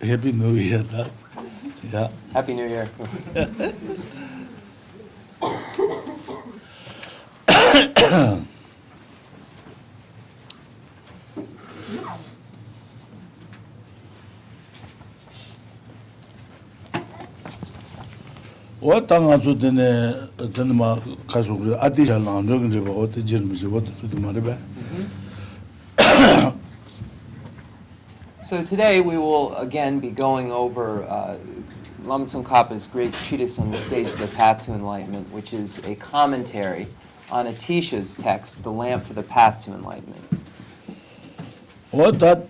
Happy New Year. Yeah. Happy New Year. What tanga to the Kasuku, Adisha Land, what the Germans, what the Mariba. So today we will again be going over Lama Tsongkhapa's great treatise on the stage of the path to enlightenment, which is a commentary on Atisha's text, The Lamp for the Path to Enlightenment. What that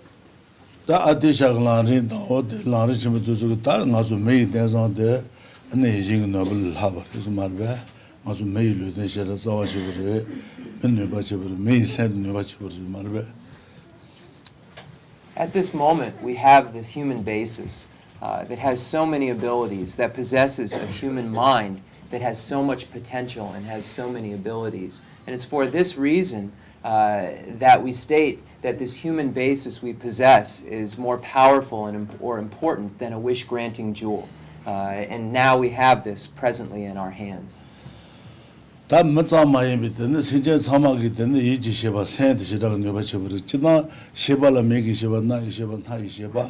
Adisha Land, what the Larishim to the Nasu made there's on there, and the Jing Noble Haber is Marba, Nasu made the Sherazawa, and Nubachiver, may send Nubachiver Marba. At this moment, we have this human basis that has so many abilities, that possesses a human mind that has so much potential and has so many abilities. And it's for this reason that we state that this human basis we possess is more powerful or important than a wish-granting jewel. And now we have this presently in our hands. 다 맞아마이비는 신제 사마기는 이지 셰바 센트 시다가 녀바 셰버르 지나 셰발라 메기 셰바 나이 셰바 타이 셰바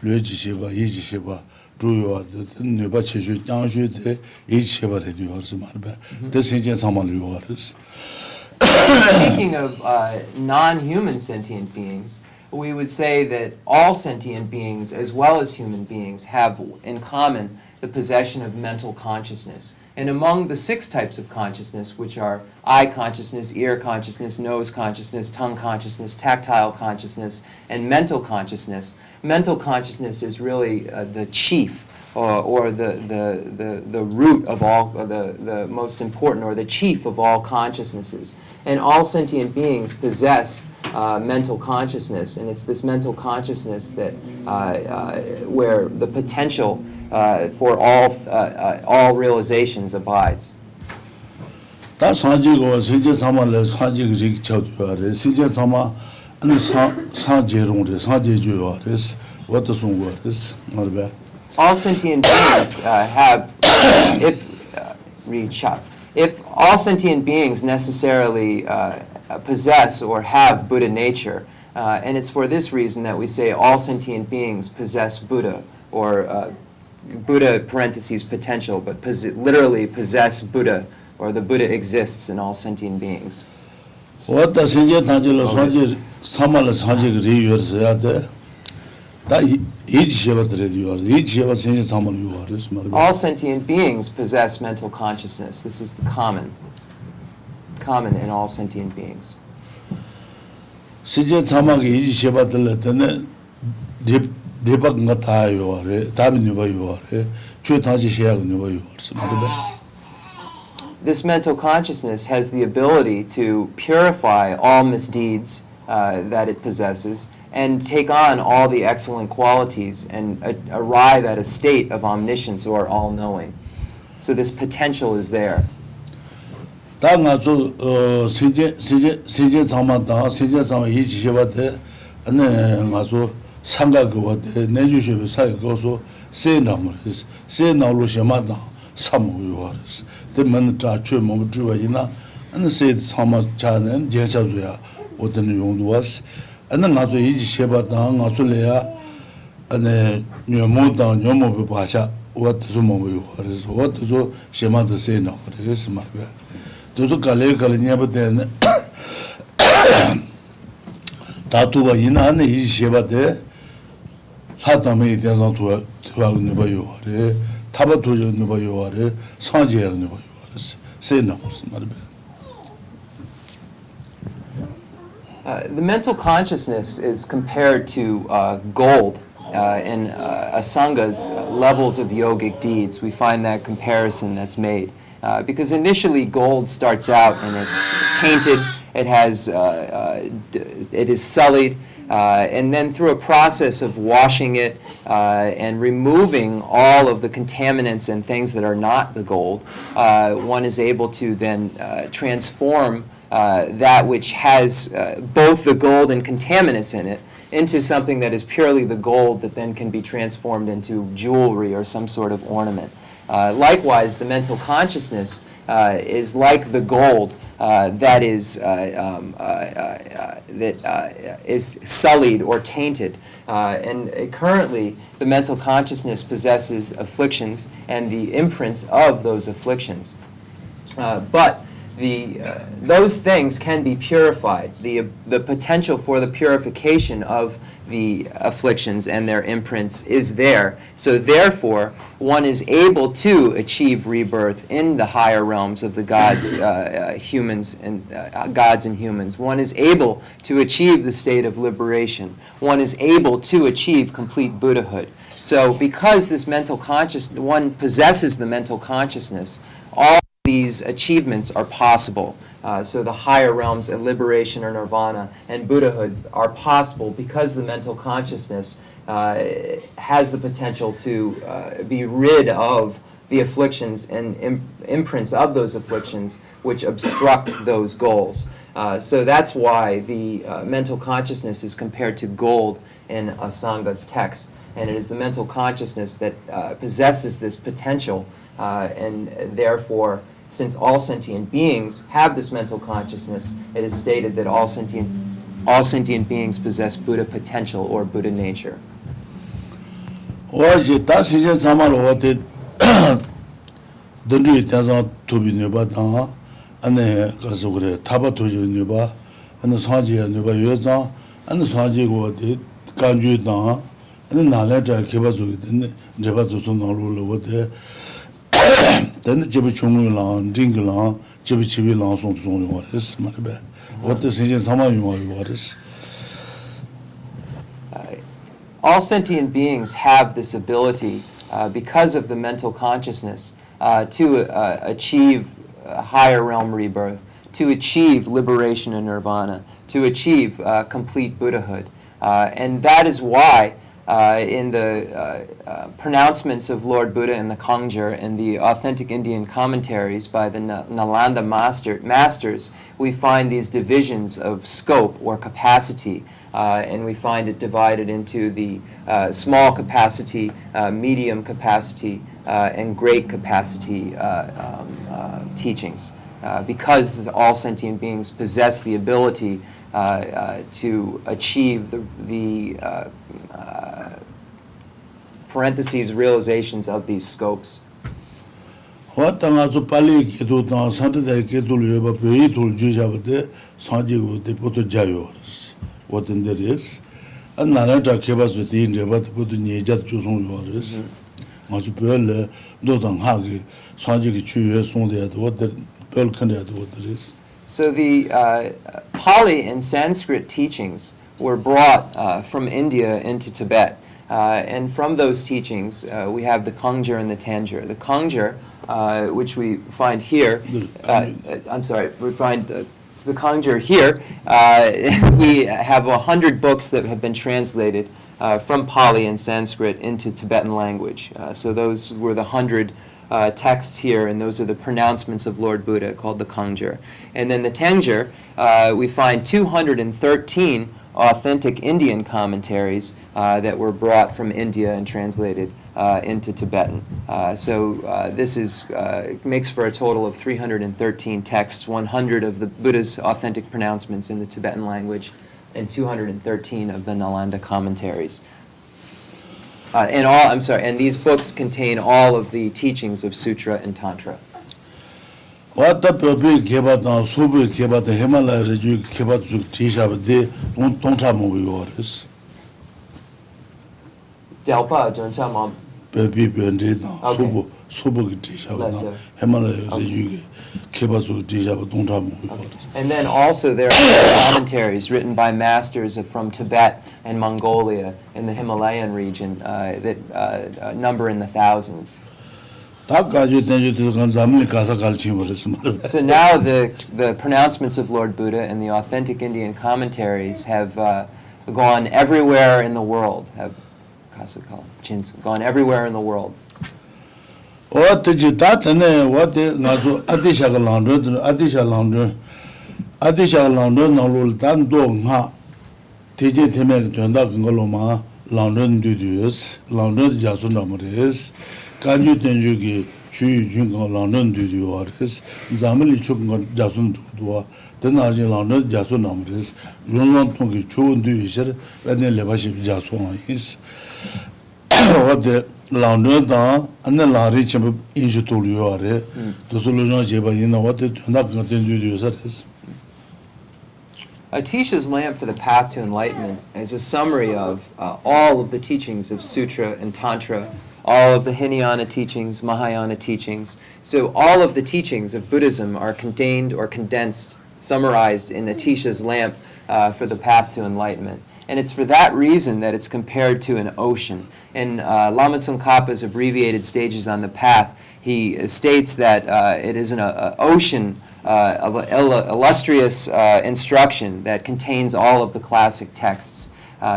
르지 셰바 이지 셰바 주요하드 녀바 체주 장주데 이지 셰바레 디어스 말바 더 신제 사마를 요하르스. Speaking of non-human sentient beings, we would say that all sentient beings, as well as human beings, have in common the possession of mental consciousness. And among the 6 types of consciousness, which are eye consciousness, ear consciousness, nose consciousness, tongue consciousness, tactile consciousness, and mental consciousness is really the chief or the root of all, the most important, or the chief of all consciousnesses. And all sentient beings possess mental consciousness, and it's this mental consciousness that where the potential for all realizations abides. 다 산지고 신제 사마를 산지기 릭 쳐도야래 신제 사마 아니 산제롱데 산제주요아레스 what 송고아레스 말바. All sentient beings have, if all sentient beings necessarily possess or have Buddha nature, and it's for this reason that we say all sentient beings possess Buddha, or Buddha parentheses potential, but literally possess Buddha, or the Buddha exists in all sentient beings. What does India Tangelo Sanji Samala Sanji Riyurse? All sentient beings possess mental consciousness. This is the common in all sentient beings. Sinje Tamaki Shebatele Debak Natayo, Tabinu, Chutaji Shag. This mental consciousness has the ability to purify all misdeeds that it possesses and take on all the excellent qualities and arrive at a state of omniscience or all-knowing. So this potential is there. And then I each Sheba down, Australia, and then Yomo Pasha, what Sumo is, what do Shema to say now for this Marbe. Those who Kaleka never then Tatuba Yina and each Sheba there, Hatame doesn't to have Nubayore, Tabatu Nubayore, Sanjay Nubayore, say no, Marbe. The mental consciousness is compared to gold in Asanga's levels of yogic deeds. We find that comparison that's made. Because initially gold starts out and it's tainted, it is sullied, and then through a process of washing it and removing all of the contaminants and things that are not the gold, one is able to then transform that which has both the gold and contaminants in it into something that is purely the gold that then can be transformed into jewelry or some sort of ornament. Likewise, the mental consciousness is like the gold that is sullied or tainted. And currently, the mental consciousness possesses afflictions and the imprints of those afflictions. But those things can be purified. The potential for the purification of the afflictions and their imprints is there. So therefore, one is able to achieve rebirth in the higher realms of the gods, humans, and gods and humans. One is able to achieve the state of liberation. One is able to achieve complete Buddhahood. So because this mental consciousness, one possesses the mental consciousness, all these achievements are possible. So the higher realms of liberation or nirvana and Buddhahood are possible because the mental consciousness has the potential to be rid of the afflictions and imprints of those afflictions which obstruct those goals. So that's why the mental consciousness is compared to gold in Asanga's text. And it is the mental consciousness that possesses this potential, and therefore, since all sentient beings have this mental consciousness, it is stated that all sentient beings possess Buddha potential or Buddha nature. 어제 다시 이제 사마로 어때 던지 대상 도비네 바다 안에 그래서 그래 타바 도주네 바 안에 사지에 네 여자 안에 사지고 어디 간주다 안에 나래자 개바속이 됐네 제바도 손나로로 어때 then jibu chungu lang, ring lang, jibu chibi lang song song yuwaris, maribe. What the sentient sama yuwaris. All sentient beings have this ability, because of the mental consciousness, to achieve higher realm rebirth, to achieve liberation and nirvana, to achieve complete Buddhahood. And that is why in the pronouncements of Lord Buddha in the Kangjur and the authentic Indian commentaries by the Nalanda masters, we find these divisions of scope or capacity, and we find it divided into the small capacity, medium capacity, and great capacity teachings, because all sentient beings possess the ability to achieve the parentheses realizations of these scopes. What the Pali Kidu down Saturday Kidu Yoba Peitul Jujabade, Sanjigo de Putujayoris. What in there is? And Narata Kebas with the India, but put in Yajat Juson Yoris. Masupel, Dotan Hagi, Sanjiki Chu, Sunday at what the Belkan at what there is. So the Pali and Sanskrit teachings were brought from India into Tibet. And from those teachings, we have the Kangjur and the Tanjur. The Kangjur, which we find here, we find the Kangjur here. We have 100 books that have been translated from Pali and Sanskrit into Tibetan language. So those were the 100 texts here, and those are the pronouncements of Lord Buddha called the Kangjur. And then the Tanjur, we find 213 authentic Indian commentaries that were brought from India and translated into Tibetan. So this makes for a total of 313 texts, 100 of the Buddha's authentic pronouncements in the Tibetan language, and 213 of the Nalanda commentaries. And these books contain all of the teachings of Sutra and Tantra. What the Puppy Kebata, Subu Kebata, Himalaya, Kebatu Tisha, they don't have movie orders. Delpa, Jonchama. Baby and Subu Tisha, Himalaya, Kebatu Tisha, but don't have movie orders. And then also there are commentaries written by masters from Tibet and Mongolia in the Himalayan region that number in the thousands. So now the pronouncements of Lord Buddha and the authentic Indian commentaries have gone everywhere in the world, gone everywhere in the world. Adisha London Nolul Dan Dong Ha TJ Temer Tunda Gongoloma, London Dudius, London Jasun Amaris, Kanju Tenjuki, Chu Jungo London Duduaris, Zamili Chunga Jasun Dua, Tenaji London Jasun Amaris, London Tongi Chu Duisher, and then Levashi Jasun is. What the London da and the Larry Chimp into Tuliore, the solution Jeba, you know what the not continue to use it. Atisha's lamp for the path to enlightenment is a summary of all of the teachings of Sutra and Tantra, all of the Hinayana teachings, Mahayana teachings. So all of the teachings of Buddhism are contained or condensed, summarized in Atisha's lamp for the path to enlightenment. And it's for that reason that it's compared to an ocean. In Lama Tsongkhapa's abbreviated stages on the path, he states that it is an ocean of illustrious instruction that contains all of the classic texts.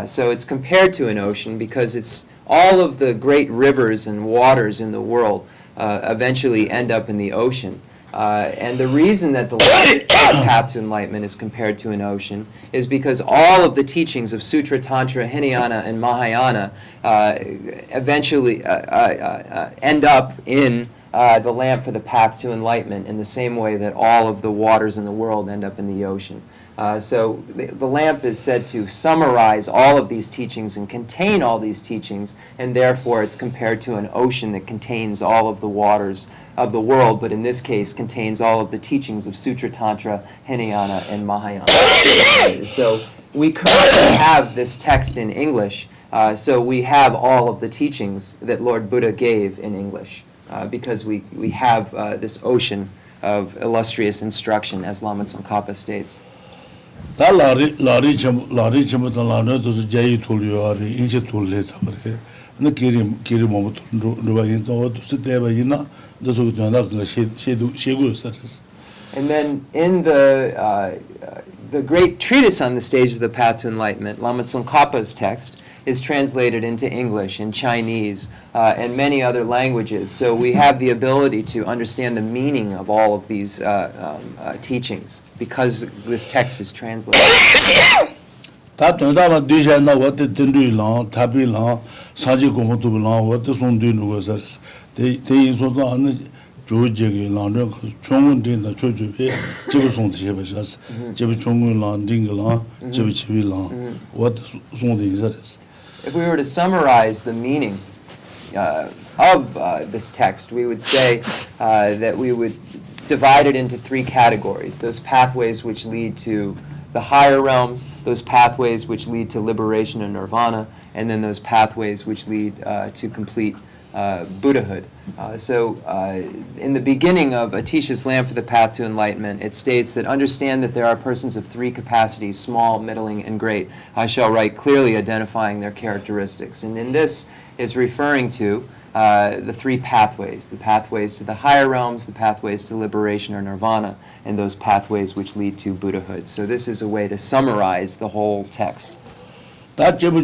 So it's compared to an ocean because it's all of the great rivers and waters in the world eventually end up in the ocean. And the reason that the path to enlightenment is compared to an ocean is because all of the teachings of Sutra, Tantra, Hinayana, and Mahayana eventually end up in the lamp for the path to enlightenment in the same way that all of the waters in the world end up in the ocean. So the lamp is said to summarize all of these teachings and contain all these teachings, and therefore it's compared to an ocean that contains all of the waters of the world, but in this case contains all of the teachings of Sutra, Tantra, Hinayana, and Mahayana. So we currently have this text in English, so we have all of the teachings that Lord Buddha gave in English, because we have this ocean of illustrious instruction, as Lama Tsongkhapa states. Da Lari Chimata Lana does Jay Tulio, the Inja Tulis, and the Kiri Momot, Rubain, to sit there by Yina, those who do not she goes. And then in the great treatise on the stage of the path to enlightenment, Lama Tsongkhapa's text is translated into English and Chinese and many other languages. So we have the ability to understand the meaning of all of these teachings because this text is translated. That don't have a dish and what the Tindri long, Tabi long, Saji Komotu long, what the Sun do was us. They is what on the Georgia London, Chong in the church of Jibson Chivas, Jibichong Long, Dingalang, Jibichi Long, what the Sun is. If we were to summarize the meaning of this text, we would say that we would divide it into three categories: those pathways which lead to the higher realms, those pathways which lead to liberation and nirvana, and then those pathways which lead to complete Buddhahood. So in the beginning of Atisha's Lamp for the Path to Enlightenment, it states that understand that there are persons of three capacities, small, middling, and great. I shall write clearly identifying their characteristics. And in this is referring to the three pathways: the pathways to the higher realms, the pathways to liberation or nirvana, and those pathways which lead to Buddhahood. So this is a way to summarize the whole text. That Jibu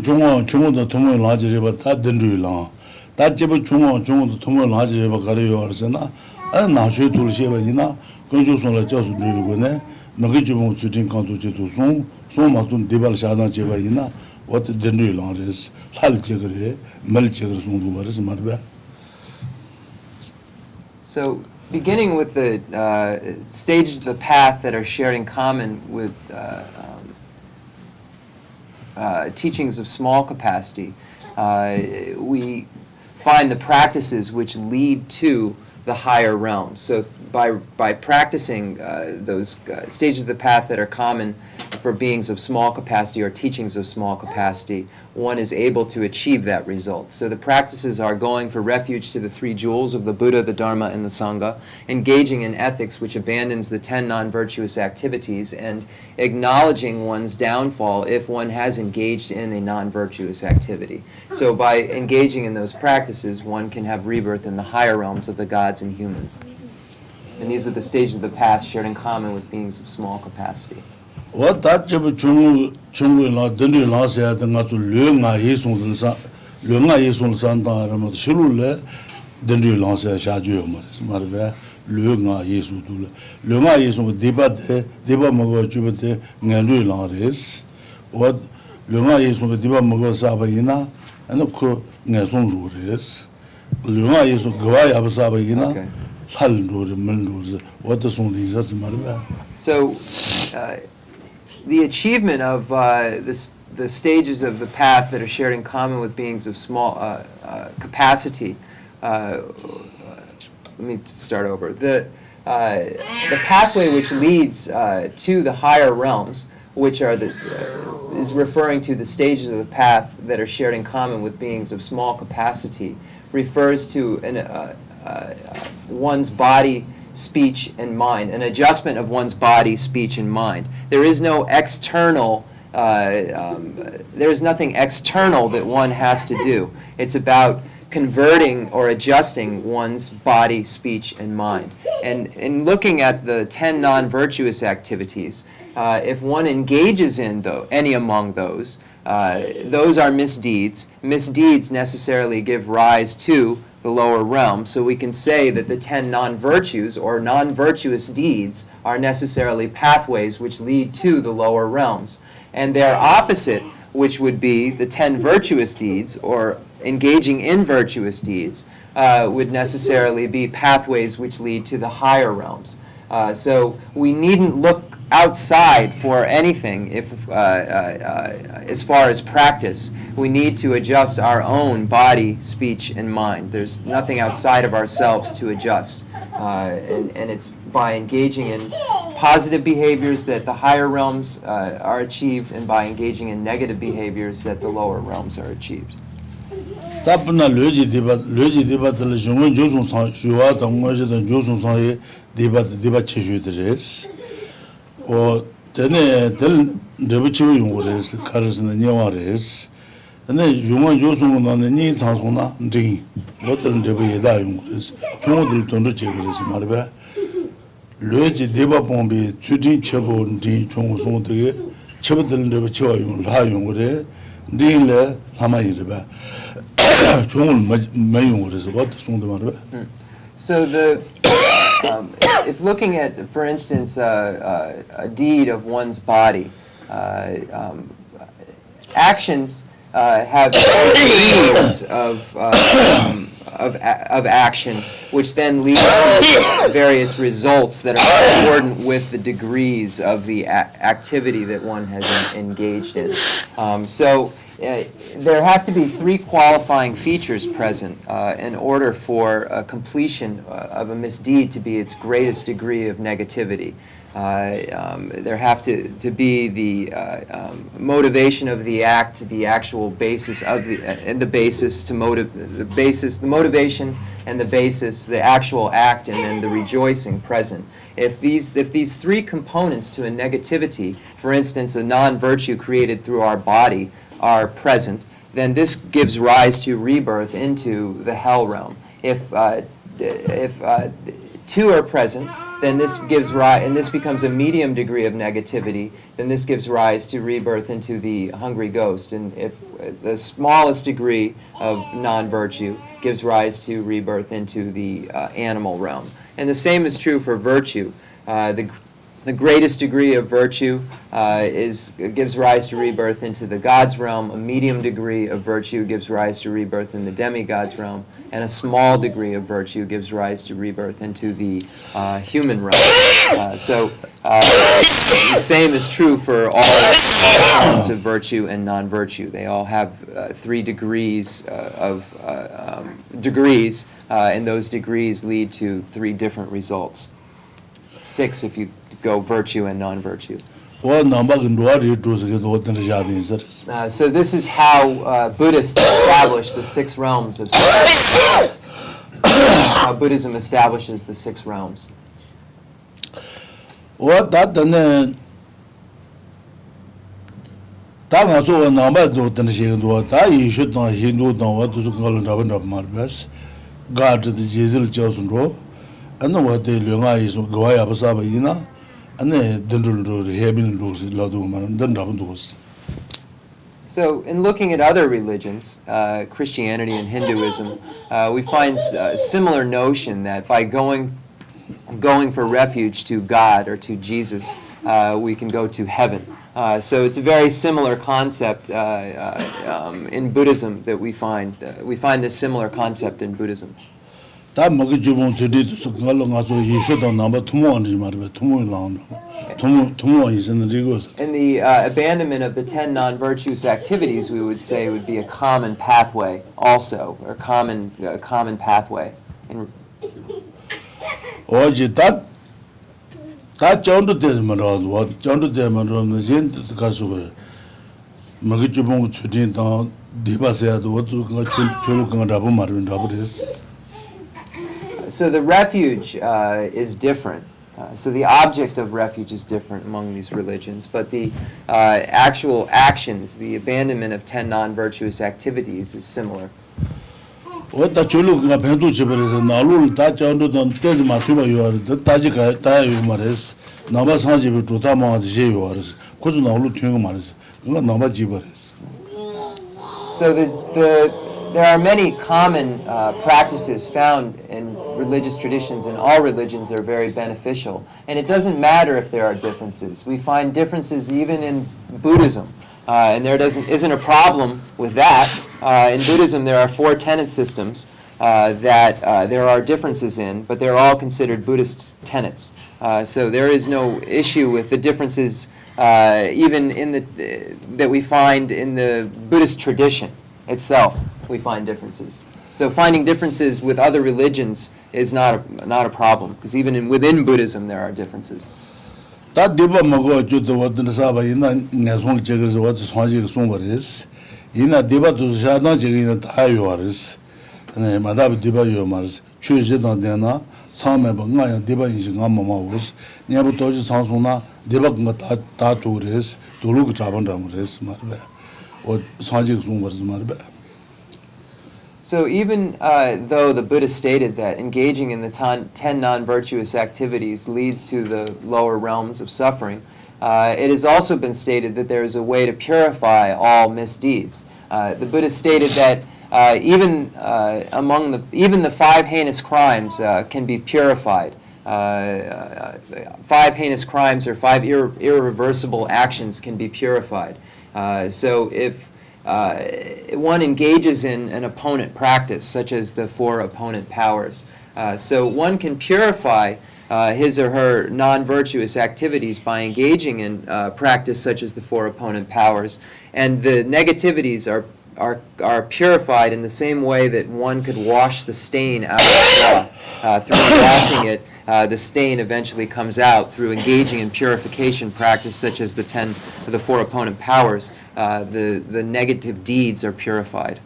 large that didn't long. That Jibu Tumo large river Arsena, and now she told Shevina, Conjuson just do Gune, Magijumo Sutin Kantu to Son, Somatun Dibal Shana Jevaina, what the didn't long is, Hal Jigre, Melchigers Munduvaris Marbe. So, beginning with the stages of the path that are shared in common with teachings of small capacity, we find the practices which lead to the higher realms. So by practicing those stages of the path that are common for beings of small capacity or teachings of small capacity, one is able to achieve that result. So the practices are going for refuge to the three jewels of the Buddha, the Dharma, and the Sangha, engaging in ethics which abandons the 10 non-virtuous activities, and acknowledging one's downfall if one has engaged in a non-virtuous activity. So by engaging in those practices, one can have rebirth in the higher realms of the gods and humans. And these are the stages of the path shared in common with beings of small capacity. What that Chungu la Dindri la said the Natu Lunga Yesun Santa Ramat Shulule, Dindri la said Shaju Maris Marve, 류가 예수도 류가 예수 디바 먹어 주베데 냥류 랑레스 와 류가 예수 디바 먹어 사바이나 아니 그 냥송 루레스 류가 예수 그와야 사바이나 살루르 물루르 와도 송디 자스 말바 So, the achievement of the stages of the path that are shared in common with beings of small capacity. Let me start over. The pathway which leads to the higher realms, which are is referring to the stages of the path that are shared in common with beings of small capacity, refers to one's body, speech, and mind, an adjustment of one's body, speech, and mind. There is no external, there is nothing external that one has to do. It's about converting or adjusting one's body, speech, and mind. And in looking at the 10 non-virtuous activities, if one engages in any among those are misdeeds. Misdeeds necessarily give rise to the lower realm, so we can say that the 10 non-virtues or non-virtuous deeds are necessarily pathways which lead to the lower realms. And their opposite, which would be the 10 virtuous deeds or engaging in virtuous deeds, would necessarily be pathways which lead to the higher realms. So we needn't look outside for anything as far as practice. We need to adjust our own body, speech, and mind. There's nothing outside of ourselves to adjust. And it's by engaging in positive behaviors that the higher realms are achieved, and by engaging in negative behaviors that the lower realms are achieved. 답나 뢰지 디바들 중은 조송상 주와 동거지던 조송상의 디바 체주들스 어 전에 들 레버치로 용거레스 카르스는 영화레스 근데 용원 조송은 니 장송나 딩 어떤 레버에다 용거레스 종들 돈도 제거레스 말바 뢰지 디바 bombi 추진 쳐본 디 종송들의 쳐버들 레버치와 용 라용거레 딩레 하마이르바 So if looking at, for instance, a deed of one's body, actions have degrees of action, which then lead to various results that are accordant with the degrees of the activity that one has engaged in. There have to be 3 qualifying features present in order for completion of a misdeed to be its greatest degree of negativity. There have to be the motivation of the act, the actual basis of the motivation and the basis, the actual act, and then the rejoicing present. If these 3 components to a negativity, for instance, a non-virtue created through our body, are present, then this gives rise to rebirth into the hell realm. If 2 are present, then this gives rise, and this becomes a medium degree of negativity, then this gives rise to rebirth into the hungry ghost. And if the smallest degree of non-virtue gives rise to rebirth into the animal realm. And the same is true for virtue. The greatest degree of virtue gives rise to rebirth into the God's realm. A medium degree of virtue gives rise to rebirth in the demigod's realm, and a small degree of virtue gives rise to rebirth into the human realm. The same is true for all forms of virtue and non-virtue. They all have 3 degrees and those degrees lead to 3 different results. 6 if you go virtue and non-virtue. So this is how Buddhists establish the 6 realms of sentient. How Buddhism establishes the 6 realms. So, in looking at other religions, Christianity and Hinduism, we find a similar notion that by going going for refuge to God or to Jesus, we can go to heaven. So it's a very similar concept in Buddhism that we find. We find this similar concept in Buddhism. 다 먹이 주봉 주디 그걸로 가서 예수도 남아 투모하지 말고 투모 나온다. 투모 있는 리고스. In the abandonment of the 10 non-virtuous activities, we would say would be a common pathway also, or common pathway. 어제 다 전도 되면은 전도 되면은 이제 가서 먹이 주봉 주디다 디바세도 어떻게 저로 간다고 말한다고 그랬어. So the refuge is different. So the object of refuge is different among these religions, but the actual actions, the abandonment of 10 non-virtuous activities is similar. 어다 저로가 배도 집에서 나를 다 전도던 때지 마트가 요르 다지가 다요 말했어. 나바 상집에 조타마한테 제요 알았어. 고주 나를 튀는 말했어. 그거 나바 집어랬어. So there are many common practices found in religious traditions, and all religions are very beneficial. And it doesn't matter if there are differences. We find differences even in Buddhism, and there isn't a problem with that. In Buddhism, there are 4 tenet systems that there are differences in, but they're all considered Buddhist tenets. So there is no issue with the differences even that we find in the Buddhist tradition itself. We find differences. So finding differences with other religions is not a problem, because even within Buddhism there are differences. 다 디바 먹어 주도 어떤 사바 이나 내송 제거서 와서 손지가 송버렸어. 이나 디바도 샤나 제기는 다 요아르스. 네, 마다비 디바 요 말스. 추제도 되나 처음에 뭔가 디바 인식 안 마마고스. 내부터 저 상송나 디바가 다 도르스. 도루고 잡은다고 그랬어 말베. 어 손지가 송버렸어 말베. So even though the Buddha stated that engaging in the 10 non-virtuous activities leads to the lower realms of suffering, it has also been stated that there is a way to purify all misdeeds. The Buddha stated that even the 5 heinous crimes can be purified. 5 heinous crimes or 5 irreversible actions can be purified. So if one engages in an opponent practice, such as the 4 opponent powers. So one can purify his or her non-virtuous activities by engaging in practice such as the 4 opponent powers. And the negativities are purified in the same way that one could wash the stain out of the cloth. Through washing it, the stain eventually comes out. Through engaging in purification practice such as the 4 opponent powers, the negative deeds are purified.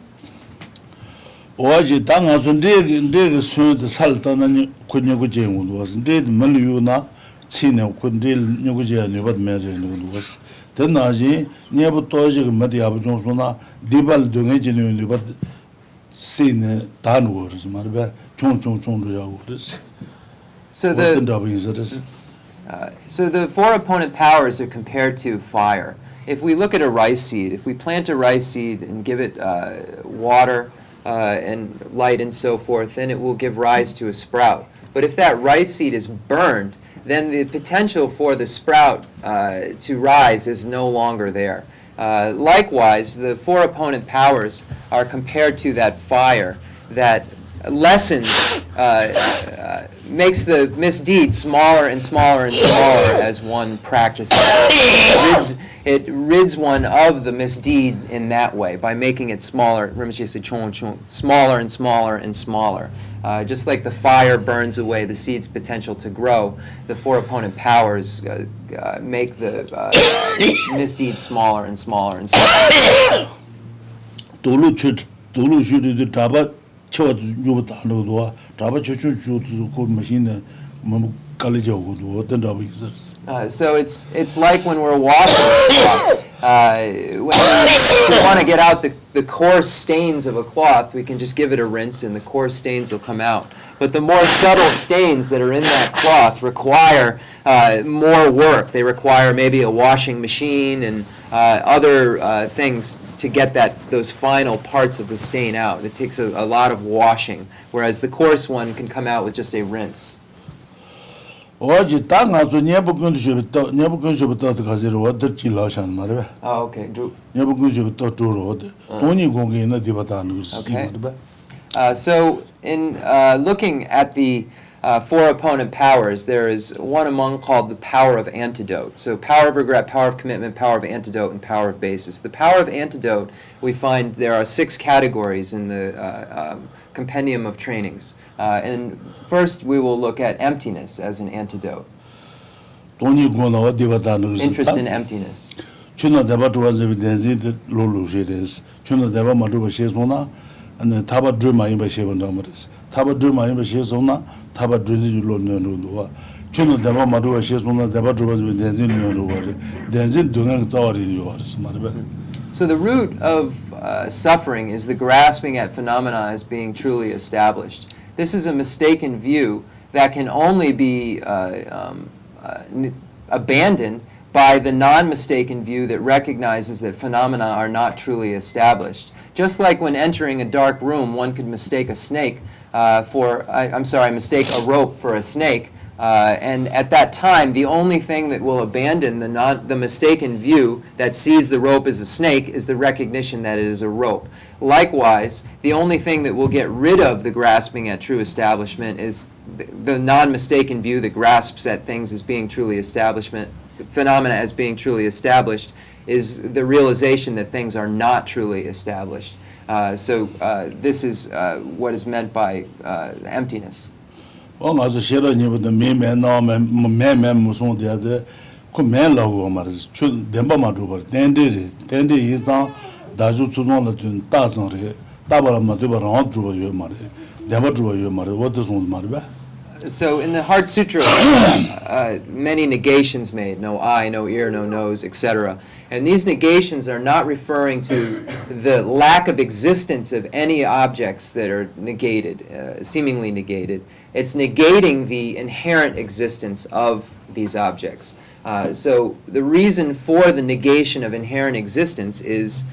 어제 당하선 데게 수도 살다는 군녀고 제무도 와서 데도 멀리우나 치네 군데 녀고 제는 것 매르는 것이 된나지 녀부터 저 머디아부 종소나 디발 등에 지는 것 시네 단워스 말베 총총총도야고 그랬어. So the 4 opponent powers are compared to fire. If we look at a rice seed, if we plant a rice seed and give it water and light and so forth, then it will give rise to a sprout. But if that rice seed is burned, then the potential for the sprout to rise is no longer there. Likewise, the 4 opponent powers are compared to that fire that lessens, makes the misdeed smaller and smaller and smaller as one practices. It rids one of the misdeed in that way by making it smaller. Rinpoche said, smaller and smaller and smaller. Just like the fire burns away the seed's potential to grow, the 4 opponent powers make the misdeed smaller and smaller and smaller. 저 주부터 하는거도 잡아 주주 그 머신에 뭐 깔려고도 어떤 답이 있었어. So it's like when we're washing when we want to get out the coarse stains of a cloth, we can just give it a rinse and the coarse stains will come out. But the more subtle stains that are in that cloth require more work. They require maybe a washing machine and other things to get those final parts of the stain out. It takes a lot of washing, whereas the coarse one can come out with just a rinse. 어제 땅아서 녀부근주부터 녀부근주부터 가지러 어떻게 라산 말이야. Oh, okay. 녀부근주부터 주로 돈이 공기는 디바다는 것이 말이야. So in looking at the four opponent powers, there is one among called the power of antidote. So power of regret, power of commitment, power of antidote, and power of basis. The power of antidote, we find there are 6 categories in the compendium of trainings. And first we will look at emptiness as an antidote. Interest in emptiness. and Taba Druma in Bashavan Damaris. Taba Druma in Bashazona, Taba Drizu London. Chuno Deva Madura Shazona, Deva Druvas with Denzin Noruari, Denzin Dungan Tawari yours, Maribel. So the root of suffering is the grasping at phenomena as being truly established. This is a mistaken view that can only be abandoned by the non-mistaken view that recognizes that phenomena are not truly established. Just like when entering a dark room, one could mistake a snake mistake a rope for a snake, and at that time, the only thing that will abandon the mistaken view that sees the rope as a snake is the recognition that it is a rope. Likewise, the only thing that will get rid of the grasping at true establishment is the non-mistaken view that grasps at things as being truly phenomena as being truly established, is the realization that things are not truly established. So this is what is meant by emptiness. Well, as a shadow, you the me man, no man, Muson, the other, come man logo, Maris, Dembamaduber, Dendi is down, Daju Tuzon, the Tazan, Tabara Matuba, Andrew, your mother, Demadru, your mother, what does one matter? So in the Heart Sutra, many negations made, no eye, no ear, no nose, etc. And these negations are not referring to the lack of existence of any objects that are negated, seemingly negated. It's negating the inherent existence of these objects. So the reason for the negation of inherent existence is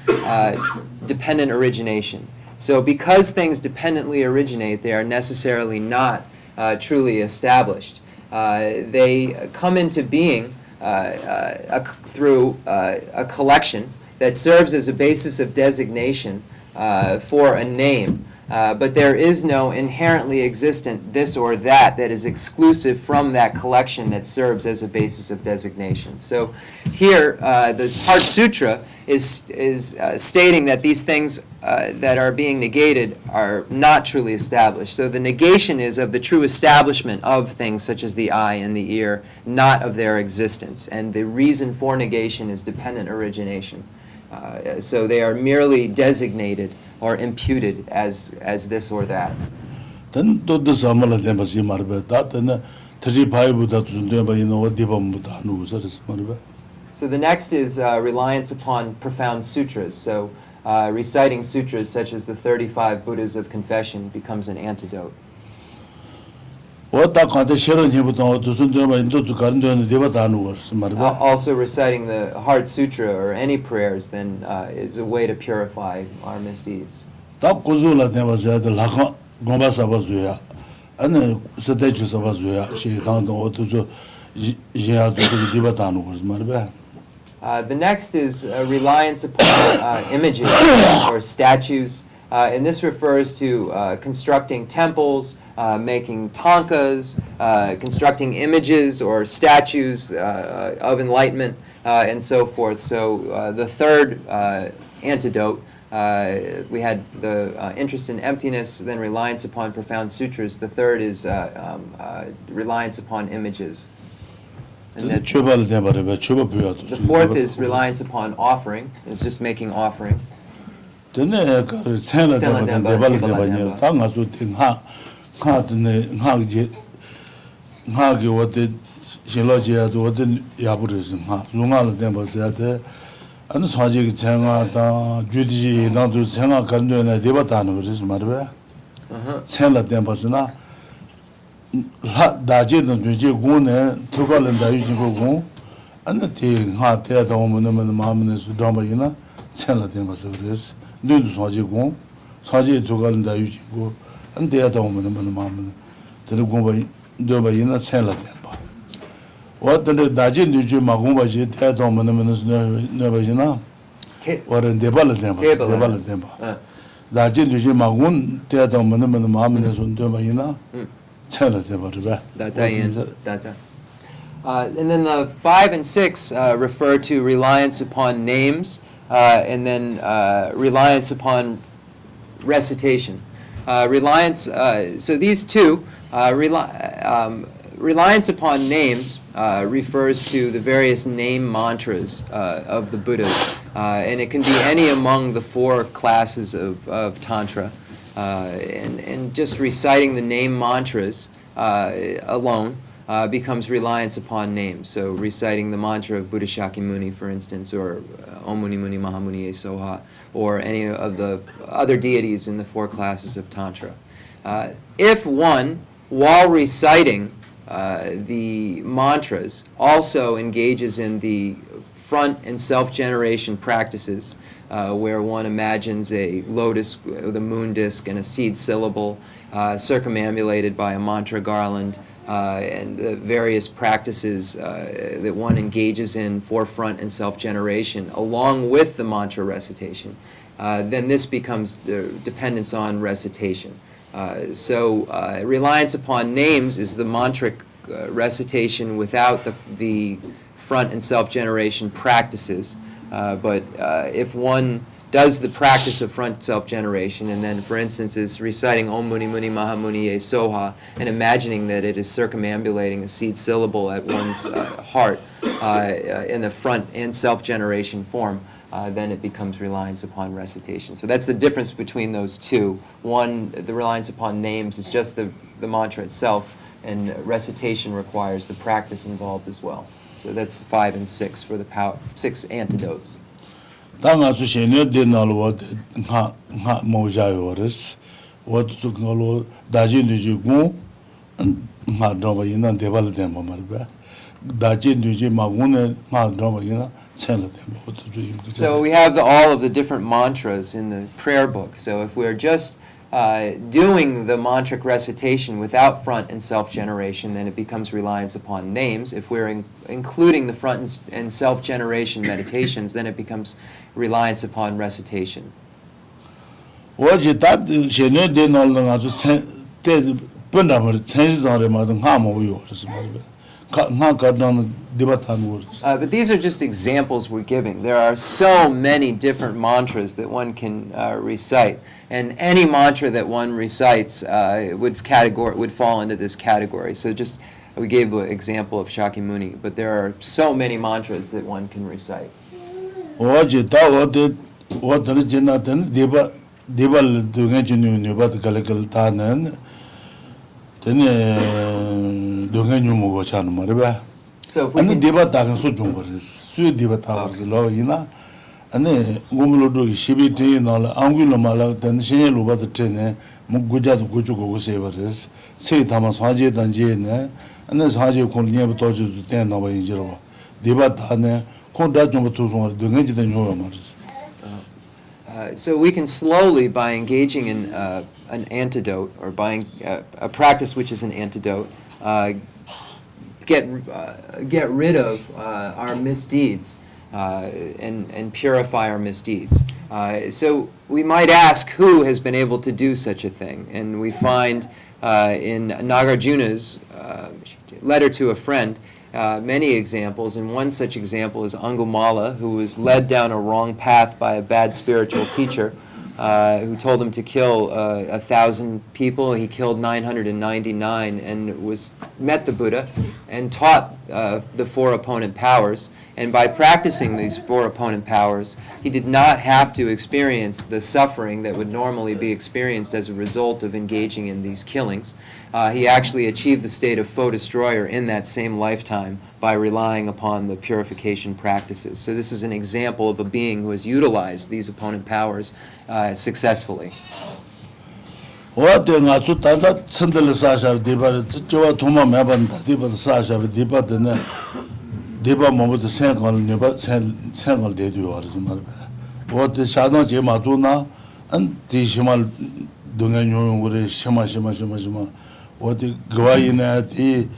dependent origination. So because things dependently originate, they are necessarily not truly established. They come into being through a collection that serves as a basis of designation for a name. But there is no inherently existent this or that is exclusive from that collection that serves as a basis of designation. So here, the Heart Sutra is stating that these things that are being negated are not truly established. So the negation is of the true establishment of things such as the eye and the ear, not of their existence. And the reason for negation is dependent origination. So they are merely designated or imputed as this or that. Then do the Samala Dembasi Marbe, that and 35 Buddha to do you know what Dibamutanu is Marbe. So the next is reliance upon profound sutras. So reciting sutras such as the 35 Buddhas of Confession becomes an antidote. Also reciting the Heart Sutra or any prayers then is a way to purify our misdeeds. The next is reliance upon images or statues, and this refers to constructing temples, making tankas, constructing images or statues of enlightenment, and so forth. So the third antidote, we had the interest in emptiness, then reliance upon profound sutras. The third is reliance upon images. And the fourth is reliance upon offering, is just making offering. Daje no duje gune togal da yuji go an te ha te da mo no ma mo su dama ina chenla de ma service ndu soje go soje togal da yuji go an te da mo no ma mo te go ba do ba ina chenla de ba what the Dajin do you Magumbaji, Teatom, Nevajina, or in Debala Dajin do you Magun, Teatom, Mamas, and Domaina, tell it about that. And then the 5 and 6 refer to reliance upon names and then reliance upon recitation. So these two, reliance upon names refers to the various name mantras of the Buddhas, and it can be any among the 4 classes of Tantra. And just reciting the name mantras alone becomes reliance upon names. So reciting the mantra of Buddha Shakyamuni, for instance, or Om Muni Muni Mahamuni Ye Soha, or any of the other deities in the 4 classes of Tantra. If one, while reciting the mantras, also engages in the front and self-generation practices, where one imagines a lotus with a moon disk and a seed syllable circumambulated by a mantra garland, and the various practices that one engages in for front and self-generation, along with the mantra recitation, then this becomes the dependence on recitation. So reliance upon names is the mantric recitation without the front and self-generation practices. But if one does the practice of front self-generation, and then, for instance, is reciting Om Muni Muni Mahamuni Ye Soha, and imagining that it is circumambulating a seed syllable at one's heart in the front and self-generation form, then it becomes reliance upon recitation. So that's the difference between those two. One, the reliance upon names is just the mantra itself, and recitation requires the practice involved as well. So that's 5 and 6 for the 6 antidotes. Tanga su shenyo de nalo what ha mojayoris, what to galo dajin du jugu, ha drama yina debal dem marba. Dajin du ji magune ha drama yina chela dem. So we have all of the different mantras in the prayer book. So if we're just doing the mantric recitation without front and self-generation, then it becomes reliance upon names. If we're including the front and self-generation meditations, then it becomes reliance upon recitation. What you thought, she knew didn't all the others, Punamur changes on the mother, Hamo yours, not got down the Tibetan words. But these are just examples we're giving. There are so many different mantras that one can recite. And any mantra that one recites would fall into this category. So just, we gave an example of Shakyamuni, but there are so many mantras that one can recite. What you thought, what the Jenathan, Debal doing about the Galakal Tanan, then doing you move on Mariba. So if we and the can, Debatakan Sujumbaris, Sui Debatas, Loina. And Gumulo Shibiti and all Angular Mala, then Shell over the train, Muguja to Gujugo Savers, say Thomas Haji and Jane, and there's Haji Konya to 10 over in Jero. Debatane, Kondatum to the Native Nomers. So we can slowly, by engaging in an antidote, or by a practice which is an antidote, get rid of our misdeeds. And purify our misdeeds. So we might ask who has been able to do such a thing, and we find in Nagarjuna's letter to a friend many examples, and one such example is Angumala, who was led down a wrong path by a bad spiritual teacher who told him to kill 1,000 people. He killed 999 and met the Buddha and taught the 4 opponent powers. And by practicing these 4 opponent powers, he did not have to experience the suffering that would normally be experienced as a result of engaging in these killings. He actually achieved the state of foe destroyer in that same lifetime by relying upon the purification practices. So this is an example of a being who has utilized these opponent powers successfully. What the Natsu Tanda Sandal Sasha of Deba, Joa Toma Maban, Deba Sasha of Deba, Deba Momu the Sangal de Duars. What the Shadon Jematuna and Tishimal Dungan with Shema. What the Guayina,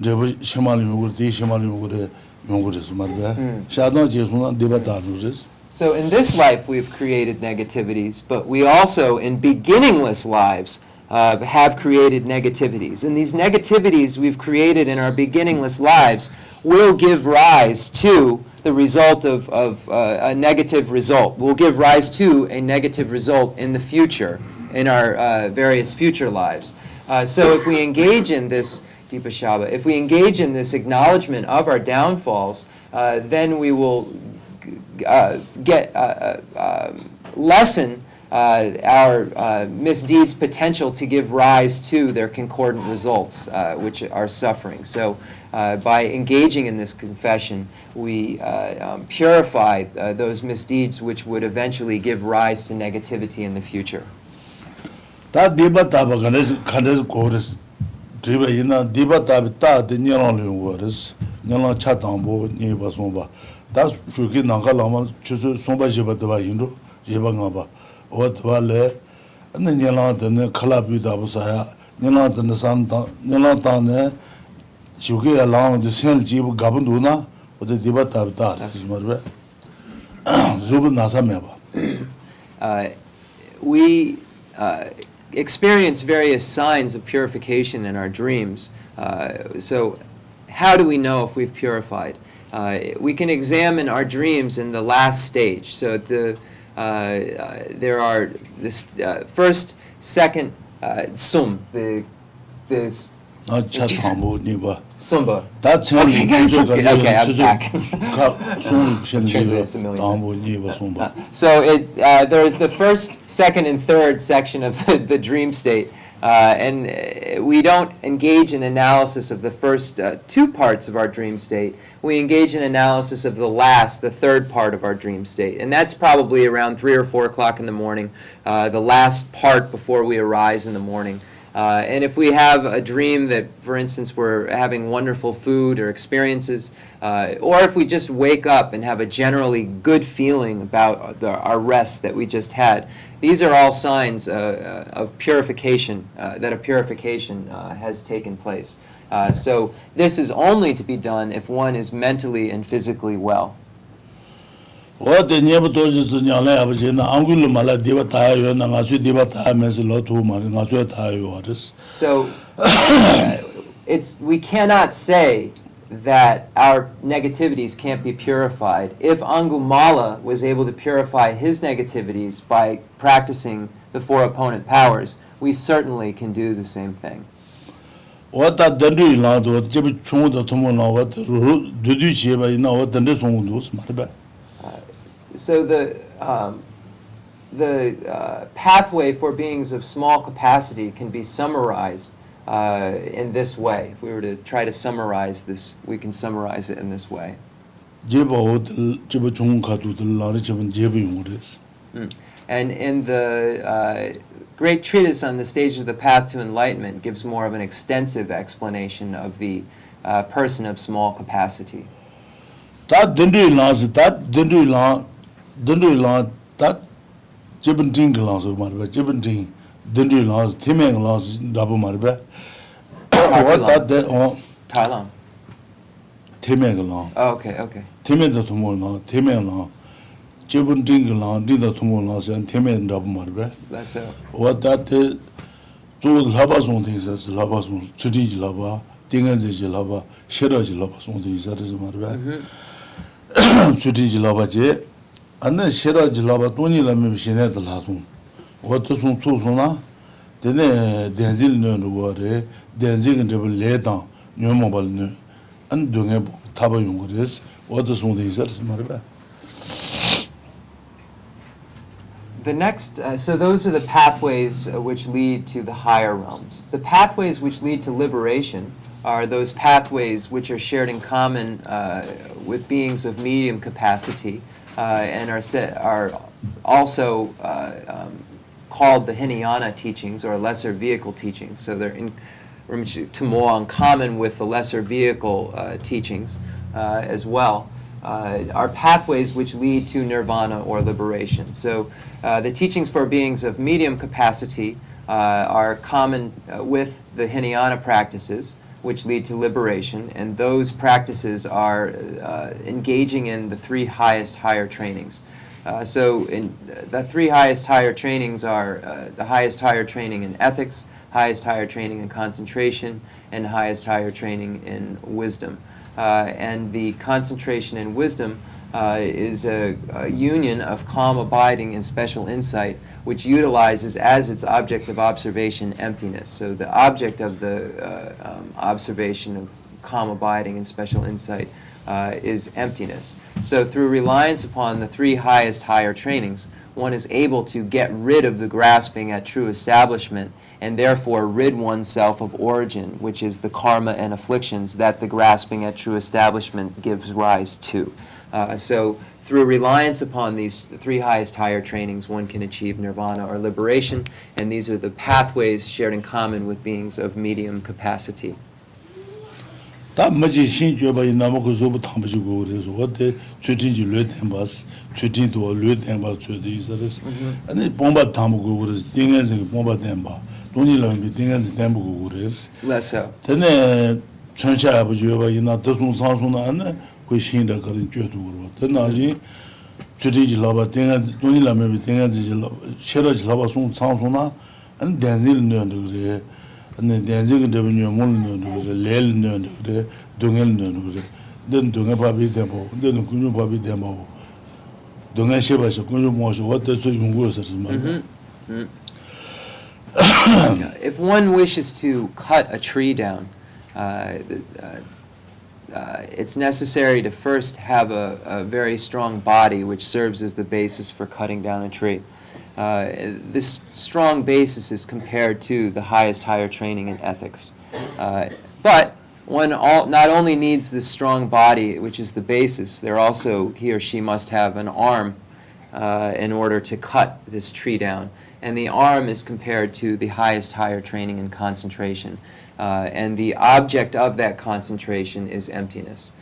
제부 시마리 요구르 시마리 요구르 요구르스 말베 샤도 제스나 디바타누스. So in this life we've created negativities, but we also, in beginningless lives, have created negativities. And these negativities we've created in our beginningless lives will give rise to the result of a negative result. Will give rise to a negative result in the future, in our various future lives. So if we engage in this, Deepa Shaba, if we engage in this acknowledgement of our downfalls, then we will lessen our misdeeds' potential to give rise to their concordant results, which are suffering. So by engaging in this confession, we purify those misdeeds which would eventually give rise to negativity in the future. 다 디바타바 가네스 고르스 드리바 이나 디바타비 타 데니랑 고르스 냐랑 차당보 니바송바 다 주기 나가라마 주소 송바 제바드바 인도 제방아바 어드발레 안네 냐랑 데네 칼라비다부사야 냐랑 데네 산타 냐랑 타네 주기 알랑 데센 지부 가본도나 어디 디바타비 타 지마르베 zubu nasameba. We experience various signs of purification in our dreams. So how do we know if we've purified? We can examine our dreams in the last stage. So there are this first, second, sum, the Sumba. That's Okay, I'm back. So there's the first, second, and third section of the dream state. And we don't engage in analysis of the first two parts of our dream state. We engage in analysis of the last, the third part of our dream state. And that's probably around 3 or 4 o'clock in the morning, the last part before we arise in the morning. And if we have a dream that, for instance, we're having wonderful food or experiences, or if we just wake up and have a generally good feeling about our rest that we just had, these are all signs of purification, that a purification has taken place. So this is only to be done if one is mentally and physically well. So we cannot say that our negativities can't be purified. If Angumala was able to purify his negativities by practicing the 4 opponent powers, we certainly can do the same thing. So the pathway for beings of small capacity can be summarized in this way. If we were to try to summarize this, we can summarize it in this way. And in the great treatise on the stages of the path to enlightenment gives more of an extensive explanation of the person of small capacity. Thailand. Oh, okay, okay. That's it. What that to Labas on things as Labas, Treatise Lava, Dingens Lava, Shedders Lava, something that is Marva. Treatise Lava, and then Shedders Lava, Tony Lamim the Latum. What the Sun Susuna? Then Denzil no water, Denzil and Devil lay down, no mobile, and doing a Taba Yunguris, what the Sun is that Marva. The next, so those are the pathways which lead to the higher realms. The pathways which lead to liberation are those pathways which are shared in common with beings of medium capacity and are also called the Hinayana teachings or lesser vehicle teachings. So they're in common with the lesser vehicle teachings as well. Are pathways which lead to nirvana or liberation. So the teachings for beings of medium capacity are common with the Hinayana practices, which lead to liberation, and those practices are engaging in the three highest higher trainings. The three highest higher trainings are the highest higher training in ethics, highest higher training in concentration, and highest higher training in wisdom. And the concentration in wisdom is a union of calm abiding and special insight, which utilizes as its object of observation emptiness. So the object of the observation of calm abiding and special insight is emptiness. So through reliance upon the three highest higher trainings, one is able to get rid of the grasping at true establishment and therefore rid oneself of origin, which is the karma and afflictions that the grasping at true establishment gives rise to. So through reliance upon these three highest higher trainings, one can achieve nirvana or liberation, and these are the pathways shared in common with beings of medium capacity. 다 뭐지 신주바 이나무 그조부 탐부고 그래서 어때 최진지 뢰템바스 최진도 뢰템바 최디 이서스 아니 bomba 탐부고 그래서 띵엔지 bomba 템바 돈이랑 띵엔지 템부고 그래서 Less 되네 전차 아버지가 이나 도송 상송나 안에 그 신다 그런 죄도 그러고 되나지 최진지 라바 띵엔지 돈이랑 띵엔지 셔러지 라바 송 상송나 안 된질 넣는 그래 네 대지가 되면 몰는 그래 렐는 그래 동엘는 그래 넌 동에 밥이 되고 너는 군주 밥이 되고 동에 셔봐서 군주 모셔 어때서 용구를 쓰면 If one wishes to cut a tree down, it's necessary to first have a very strong body which serves as the basis for cutting down a tree. This strong basis is compared to the highest higher training in ethics. But one not only needs this strong body, which is the basis, he or she must have an arm in order to cut this tree down. And the arm is compared to the highest higher training in concentration. And the object of that concentration is emptiness.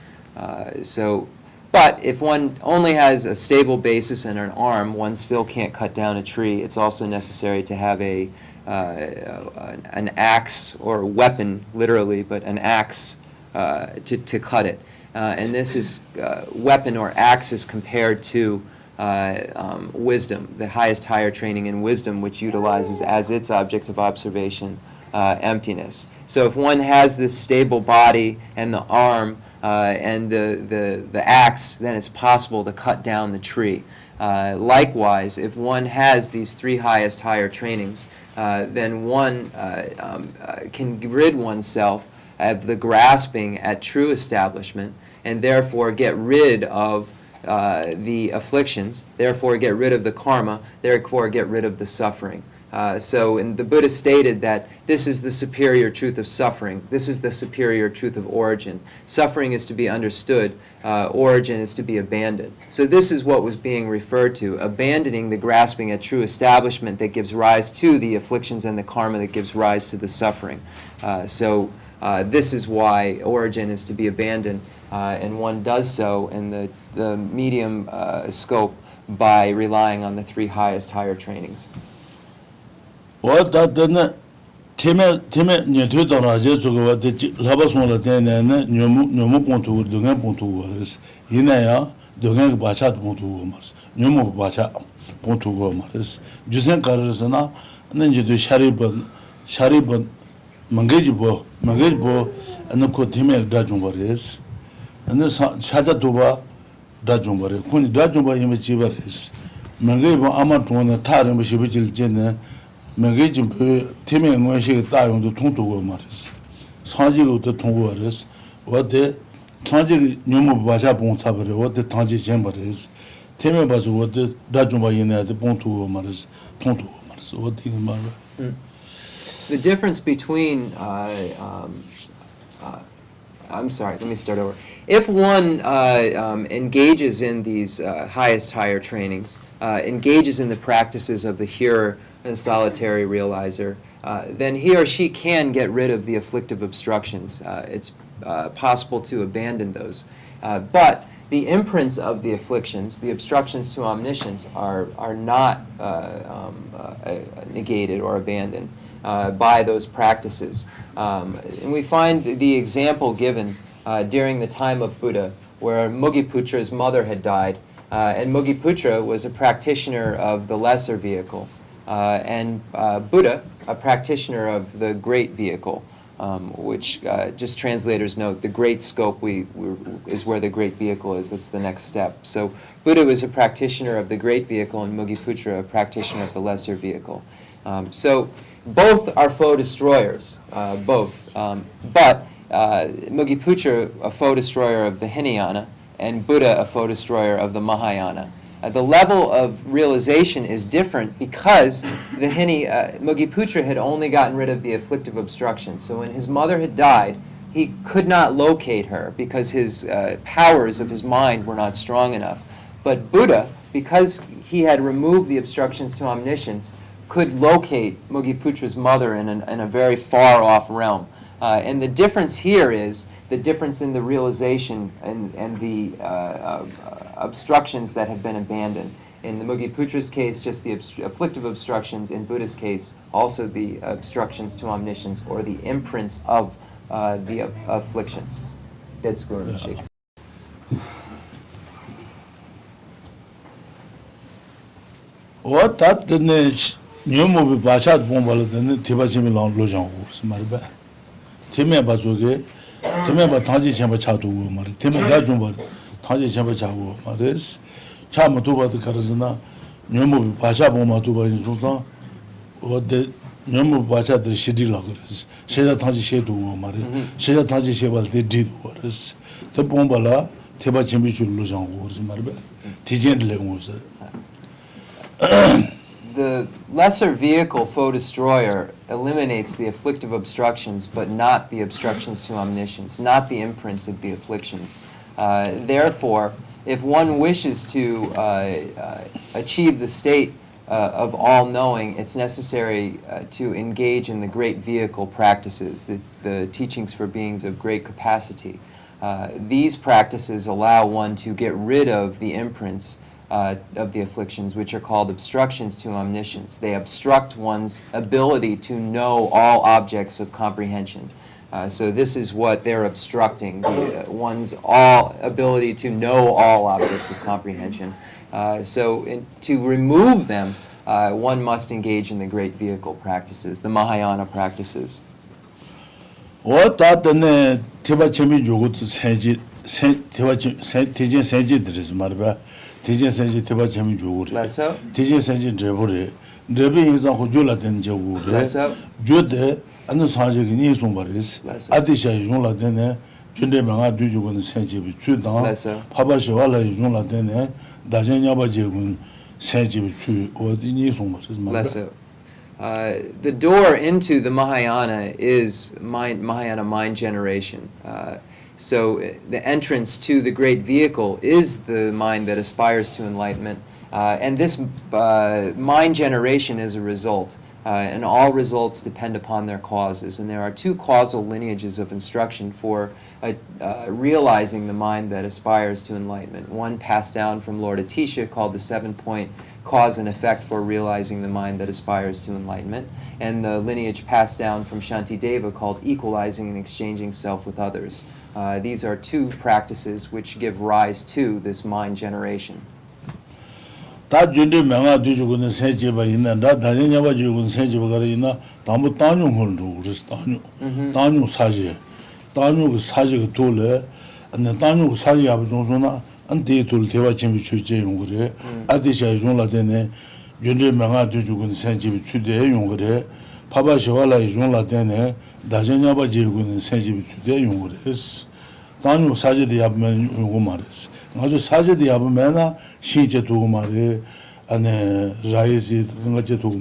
But if one only has a stable basis and an arm, one still can't cut down a tree. It's also necessary to have an axe or weapon, literally, but an axe to cut it. And this is weapon or axe is compared to wisdom, the highest higher training in wisdom, which utilizes as its object of observation emptiness. So if one has this stable body and the arm, and the axe, then it's possible to cut down the tree. Likewise, if one has these three highest higher trainings, then one can rid oneself of the grasping at true establishment and therefore get rid of the afflictions, therefore get rid of the karma, therefore get rid of the suffering. And the Buddha stated that this is the superior truth of suffering. This is the superior truth of origin. Suffering is to be understood. Origin is to be abandoned. So this is what was being referred to, abandoning the grasping at true establishment that gives rise to the afflictions and the karma that gives rise to the suffering. This is why origin is to be abandoned, and one does so in the medium scope by relying on the three highest higher trainings. 어다더나 테메 녀퇴더라 제소가 와데 라바송라 데네네 녀모 본투 동에 본투 거스 이나야 동에 바차 본투 거스 녀모 바차 본투 거스 주센 가르스나 nenjido sharibon mangejibo anako temer dajumbares ane shaja doba dajumbare kuni dajumba yeme chibares mangejibo amatona tarim shibijil jene mangejibo temer ngwashi tayongdo tongtogo mares sanjigo to tongwares wade tanji nyomo baja bon sabare wade tanji jembares temer bazu wade dajumba yene de bontogo mares tontogo mares wade mara. The difference between, I'm sorry, let me start over. If one engages in these higher trainings, engages in the practices of the hearer and solitary realizer, then he or she can get rid of the afflictive obstructions. It's possible to abandon those. But the imprints of the afflictions, the obstructions to omniscience, are not negated or abandoned. by those practices. And we find the example given during the time of Buddha, where Mugiputra's mother had died, and Mugiputra was a practitioner of the lesser vehicle, and Buddha, a practitioner of the great vehicle, which just translators note, the great scope is where the great vehicle is. That's the next step. So Buddha was a practitioner of the great vehicle, and Mugiputra a practitioner of the lesser vehicle. So both are foe destroyers, both. But Mugiputra, a foe destroyer of the Hinayana, and Buddha, a foe destroyer of the Mahayana. The level of realization is different because the Mugiputra had only gotten rid of the afflictive obstructions. So when his mother had died, he could not locate her because his powers of his mind were not strong enough. But Buddha, because he had removed the obstructions to omniscience, could locate Mugiputra's mother in a very far-off realm. And the difference here is the difference in the realization and the obstructions that have been abandoned. In the Mugiputra's case, just the afflictive obstructions. In Buddha's case, also the obstructions to omniscience, or the imprints of the afflictions. That's good. What that the new movie Bachat Bombala than Tibachimi Long Lojang Wars, Marba. Timmy Bazuge, Timmy Batanji Chamber Chatu, Timmy Gajumba, Tanji Chamber Chago, Maris, Chamatuba the Karazana, new movie Bacha Bomatuba in Sultan, or the new movie Bacha the Shidi Loggers, Sheda Tanji Shedu, Mari, Sheda Tanji Shebal, they did wars. The Bombala, Tibachimi Lojang Wars, Marba, Tijan Lewos. The lesser vehicle, foe destroyer, eliminates the afflictive obstructions, but not the obstructions to omniscience, not the imprints of the afflictions. Therefore, if one wishes to achieve the state of all-knowing, it's necessary to engage in the great vehicle practices, the teachings for beings of great capacity. These practices allow one to get rid of the imprints of the afflictions, which are called obstructions to omniscience. They obstruct one's ability to know all objects of comprehension. So this is what they're obstructing, one's ability to know all objects of comprehension. To remove them, one must engage in the great vehicle practices, the Mahayana practices. What that the Tibachimi Jogut Senji, Tijin Senji, there is Marba. Tijen Senji Tibachami Jure, Tijen Senji Drebure, Drebi is a Hujula den Jure, Jude, and the Sanjik Nisumbaris, Adisha Jula Dene, Junde Manga Dujugun Senji Chudan, Papa Shavala Jula Dene, Dajanyaba Jagun Senji or the Nisumbaris. The door into the Mahayana is Mahayana mind generation. So the entrance to the great vehicle is the mind that aspires to enlightenment. And this mind generation is a result. And all results depend upon their causes. And there are two causal lineages of instruction for realizing the mind that aspires to enlightenment. One passed down from Lord Atisha called the 7-point cause and effect for realizing the mind that aspires to enlightenment. And the lineage passed down from Shantideva called equalizing and exchanging self with others. These are two practices which give rise to this mind generation. 다 준비 명아 뒤주고는 세제바 있는다 다녀냐바 주고는 세제바가 있나 다무 단용홀도 그래서 단용 사제 단용 사제가 돌래 안에 단용 사제 아버 정도나 안데 돌 대화 재미 주제 용거래 아디샤 용라되네 준비 명아 뒤주고는 세제비 주대 용거래 파바시와라 용라되네 다녀냐바 주고는 세제비 주대 용거래스 단용 사제도 yap면 요거 말했어. 아주 사제도 yap으면은 신체 두고 말해. 안에 라이즈 같이 두고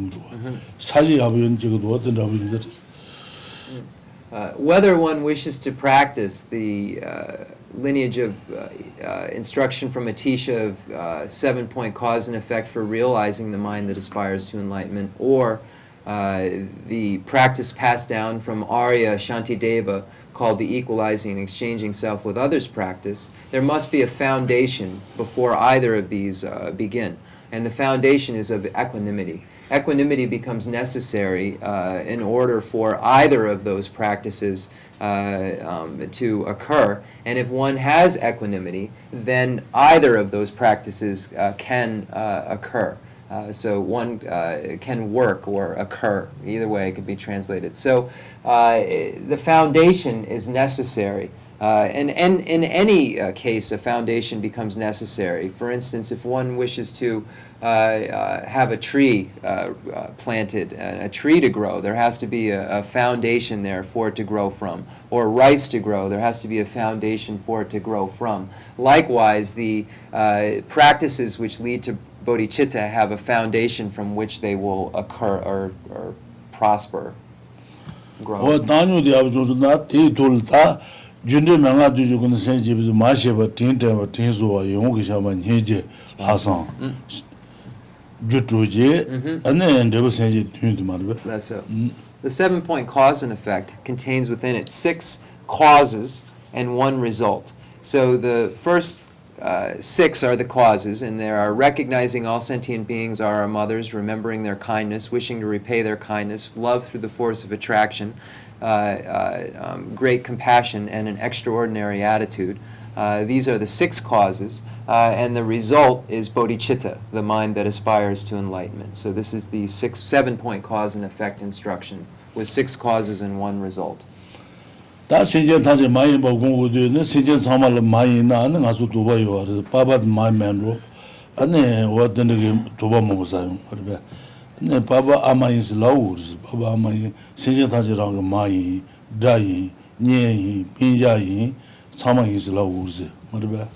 사제 yap으면 저거 어떤 라이즈 Whether one wishes to practice the lineage of instruction from Atisha of 7-point cause and effect for realizing the mind that aspires to enlightenment, or the practice passed down from Arya Shantideva called the equalizing and exchanging self with others practice, there must be a foundation before either of these begin. And the foundation is of equanimity. equanimity becomes necessary in order for either of those practices to occur. And if one has equanimity, then either of those practices can occur. So one can work or occur. Either way it could be translated. So the foundation is necessary. And in any case, a foundation becomes necessary. For instance, if one wishes to have a tree planted, a tree to grow, there has to be a foundation there for it to grow from. Or rice to grow, there has to be a foundation for it to grow from. Likewise, the practices which lead to bodhicitta have a foundation from which they will occur or prosper, grow. Junde manga duju kun senji bi ma sheba tin te ba tin so yong ki shama nyeje hasan jutuje ane ndebo senji tin de marbe. That's so. The 7-point cause and effect contains within it 6 causes and 1 result. So the first 6 are the causes, and there are recognizing all sentient beings are our mothers, remembering their kindness, wishing to repay their kindness, love through the force of attraction, great compassion, and an extraordinary attitude. These are the 6 causes, and the result is bodhicitta, the mind that aspires to enlightenment. So this is the 7-point cause and effect instruction, with 6 causes and 1 result. Da sentient taje mai ba gong de ne sentient sama le mai na ne ngasu do ba yo baba mai man ro ane wa de ne do ba mo sa yo ne baba amai is laurs baba amai sentient taje rang mai dai nye pinja yi sama is laurs marba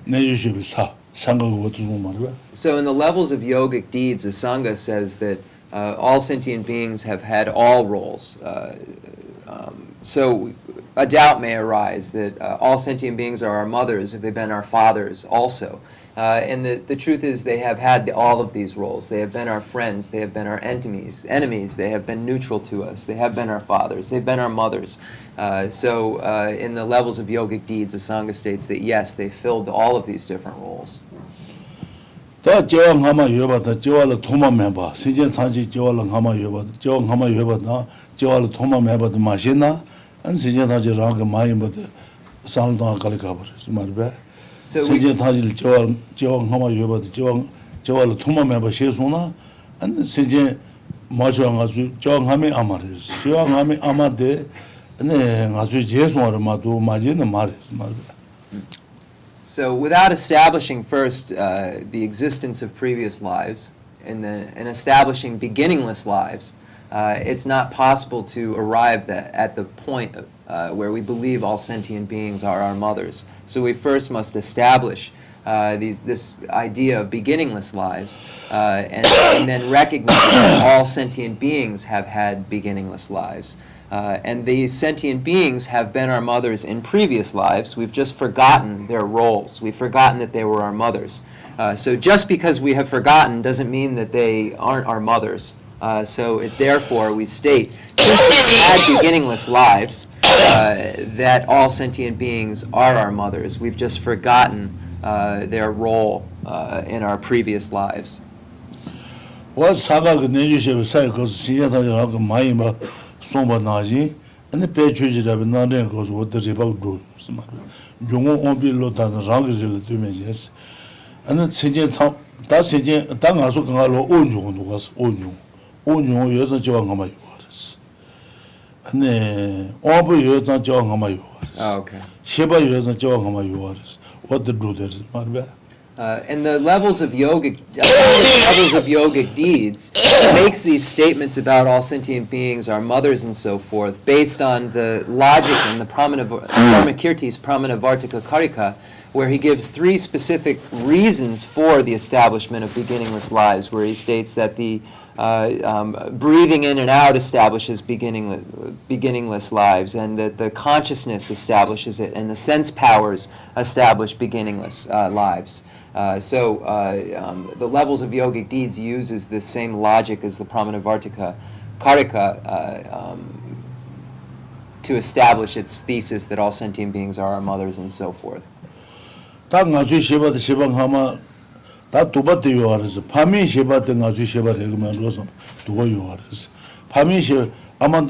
ne you should be sa sangha go to marba. So in the levels of yogic deeds, the Sangha says that all sentient beings have had all roles. So a doubt may arise that all sentient beings are our mothers if they've been our fathers also. And the truth is they have had all of these roles. They have been our friends, they have been our enemies, they have been neutral to us, they have been our fathers, they've been our mothers. So in the levels of yogic deeds, the Sangha states that yes, they filled all of these different roles. Da jewa ngama yoba da jewa la thoma meba sinje chanji jewa la ngama yoba jewa ngama yoba da jewa la thoma meba da mashina an sinje chanji rang mai ba da sang da kal ka bar marbe sinje chanji jewa ngama yoba da jewa la thoma meba she sona an sinje ma jo nga su jewa ngame amares jewa ngame amade ne nga su je so ma do ma je na mares marbe. So without establishing first the existence of previous lives and establishing beginningless lives, it's not possible to arrive at the point where we believe all sentient beings are our mothers. So we first must establish this idea of beginningless lives and then recognize that all sentient beings have had beginningless lives. And these sentient beings have been our mothers in previous lives. We've just forgotten their roles. We've forgotten that they were our mothers. So just because we have forgotten doesn't mean that they aren't our mothers. Therefore, we state, since we had beginningless lives, that all sentient beings are our mothers. We've just forgotten their role in our previous lives. Somba naji and the patriots have another goes what the about do Jongo only lot and rank dimensions and then sentient that's it tangaso kangalo onyo was onyo years and jawangama yours and then obo years and jawangama yours okay sheba years and jawangama yours what the do there marbe. And the levels of yogic deeds makes these statements about all sentient beings, our mothers and so forth, based on the logic in the Kirti's Pramanavartika Karika, where he gives 3 specific reasons for the establishment of beginningless lives, where he states that the breathing in and out establishes beginningless lives, and that the consciousness establishes it, and the sense powers establish beginningless lives. The levels of yogic deeds uses the same logic as the Pramanavartika Karika to establish its thesis that all sentient beings are our mothers and so forth. 다 두바데 요하르스 파미 셰바데 나주 셰바 레그만 로서 두바 요하르스 파미 셰 아마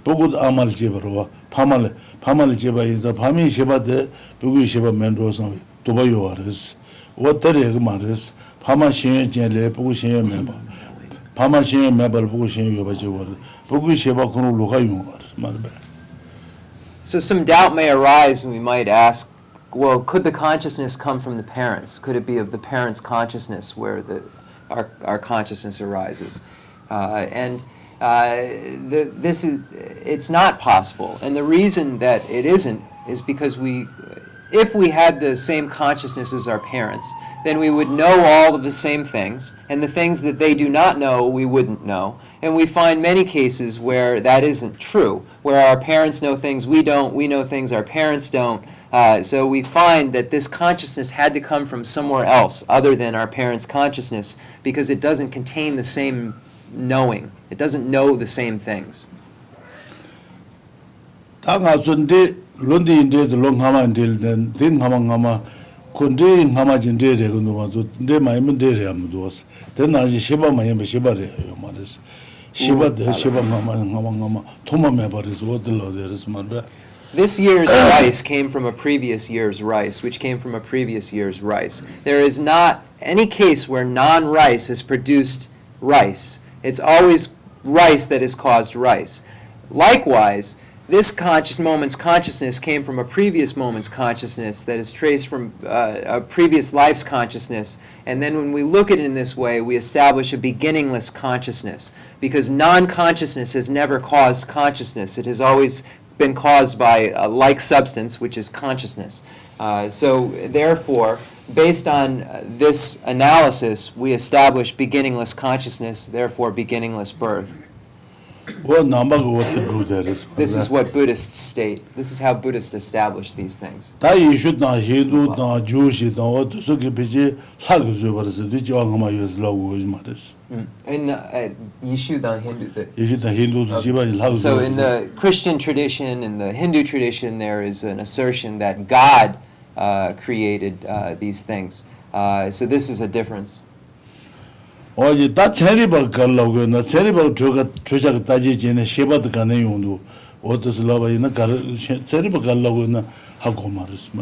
보고 아말 제바로 파말 제바 이자 파미 셰바데 보고 셰바 맨로서 두바 요하르스 워터레 그마르스 파마 셰 제레 보고 셰 메바 파마 셰 메발 보고 셰 요바 제바르 보고 셰바 코노 로가 요하르스 마르베. So some doubt may arise, and we might ask, well, could the consciousness come from the parents? Could it be of the parents' consciousness where our consciousness arises? It's not possible. And the reason that it isn't is because if we had the same consciousness as our parents, then we would know all of the same things, and the things that they do not know, we wouldn't know. And we find many cases where that isn't true, where our parents know things we don't, we know things our parents don't. So we find that this consciousness had to come from somewhere else other than our parents' consciousness, because it doesn't contain the same knowing. It doesn't know the same things. This year's rice came from a previous year's rice, which came from a previous year's rice. There is not any case where non-rice has produced rice. It's always rice that has caused rice. Likewise, this moment's consciousness came from a previous moment's consciousness that is traced from a previous life's consciousness. And then when we look at it in this way, we establish a beginningless consciousness, because non-consciousness has never caused consciousness. It has always been caused by a like substance, which is consciousness. So therefore, based on this analysis, we establish beginningless consciousness, therefore beginningless birth. This is what Buddhists state. This is how Buddhists establish these things. In So in the Christian tradition, in the Hindu tradition, there is an assertion that God created these things. So this is a difference. 어제 다 체리바 갈라고 나 체리바 조작 따지 전에 셰바드 가네 용도 어디서 라바이나 체리바 갈라고 나 하고 말았어.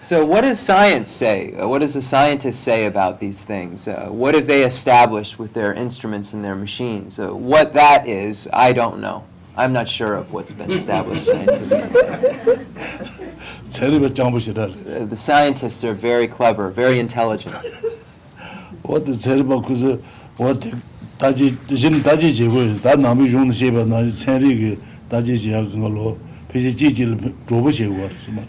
So what does science say? What does the scientists say about these things? What have they established with their instruments and their machines? What that is, I don't know. I'm not sure of what's been established scientifically. The scientists are very clever, very intelligent. What the terrible cause what Taji Jevo, that Nami Jun Sheba, Chenrezig, Taji Jagolo,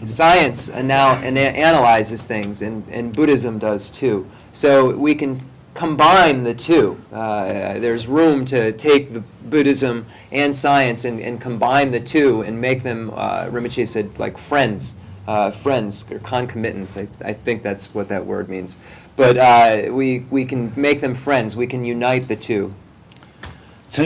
Science now analyzes things, and Buddhism does too. So we can combine the two. There's room to take the Buddhism and science and combine the two and make them, Rinpoche said, like friends, or concomitants. I think that's what that word means. But we can make them friends. We can unite the two. So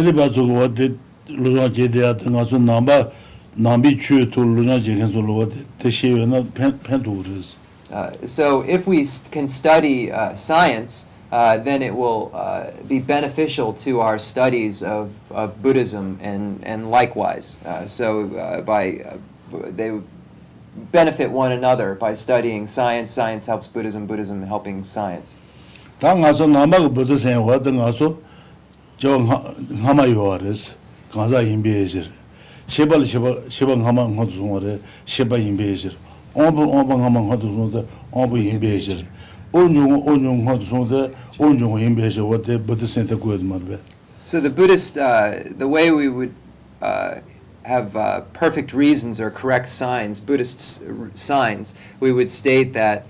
if we can study science, then it will be beneficial to our studies of Buddhism and likewise. They benefit one another by studying science. Science helps Buddhism, Buddhism helping science. So the Buddhist, the way we would have perfect reasons or correct signs, Buddhist signs, we would state that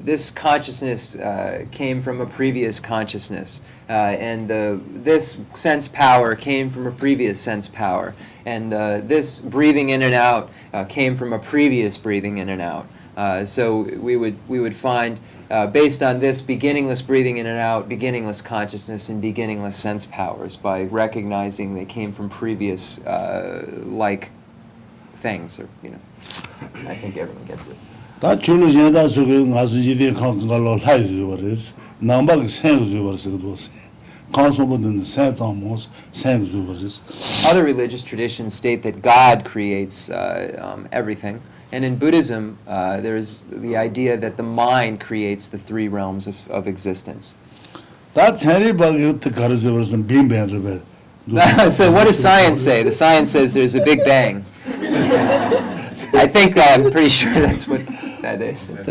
this consciousness came from a previous consciousness, and this sense power came from a previous sense power, and this breathing in and out came from a previous breathing in and out. So we would find, based on this beginningless breathing in and out, beginningless consciousness, and beginningless sense powers, by recognizing they came from previous like things, or I think everyone gets it. 다 줄로 지나다 속에 가서 이대 강가로 하이즈 버스 남박 생즈 버스 그도스 강소보는 생장모스 생즈 버스 Other religious traditions state that God creates everything. And in Buddhism, there's the idea that the mind creates the three realms of existence. 다 체리바기 가르쳐 버스 빈벤르베 So what does science say? The science says there's a Big Bang. I think I'm pretty sure that's what that is. But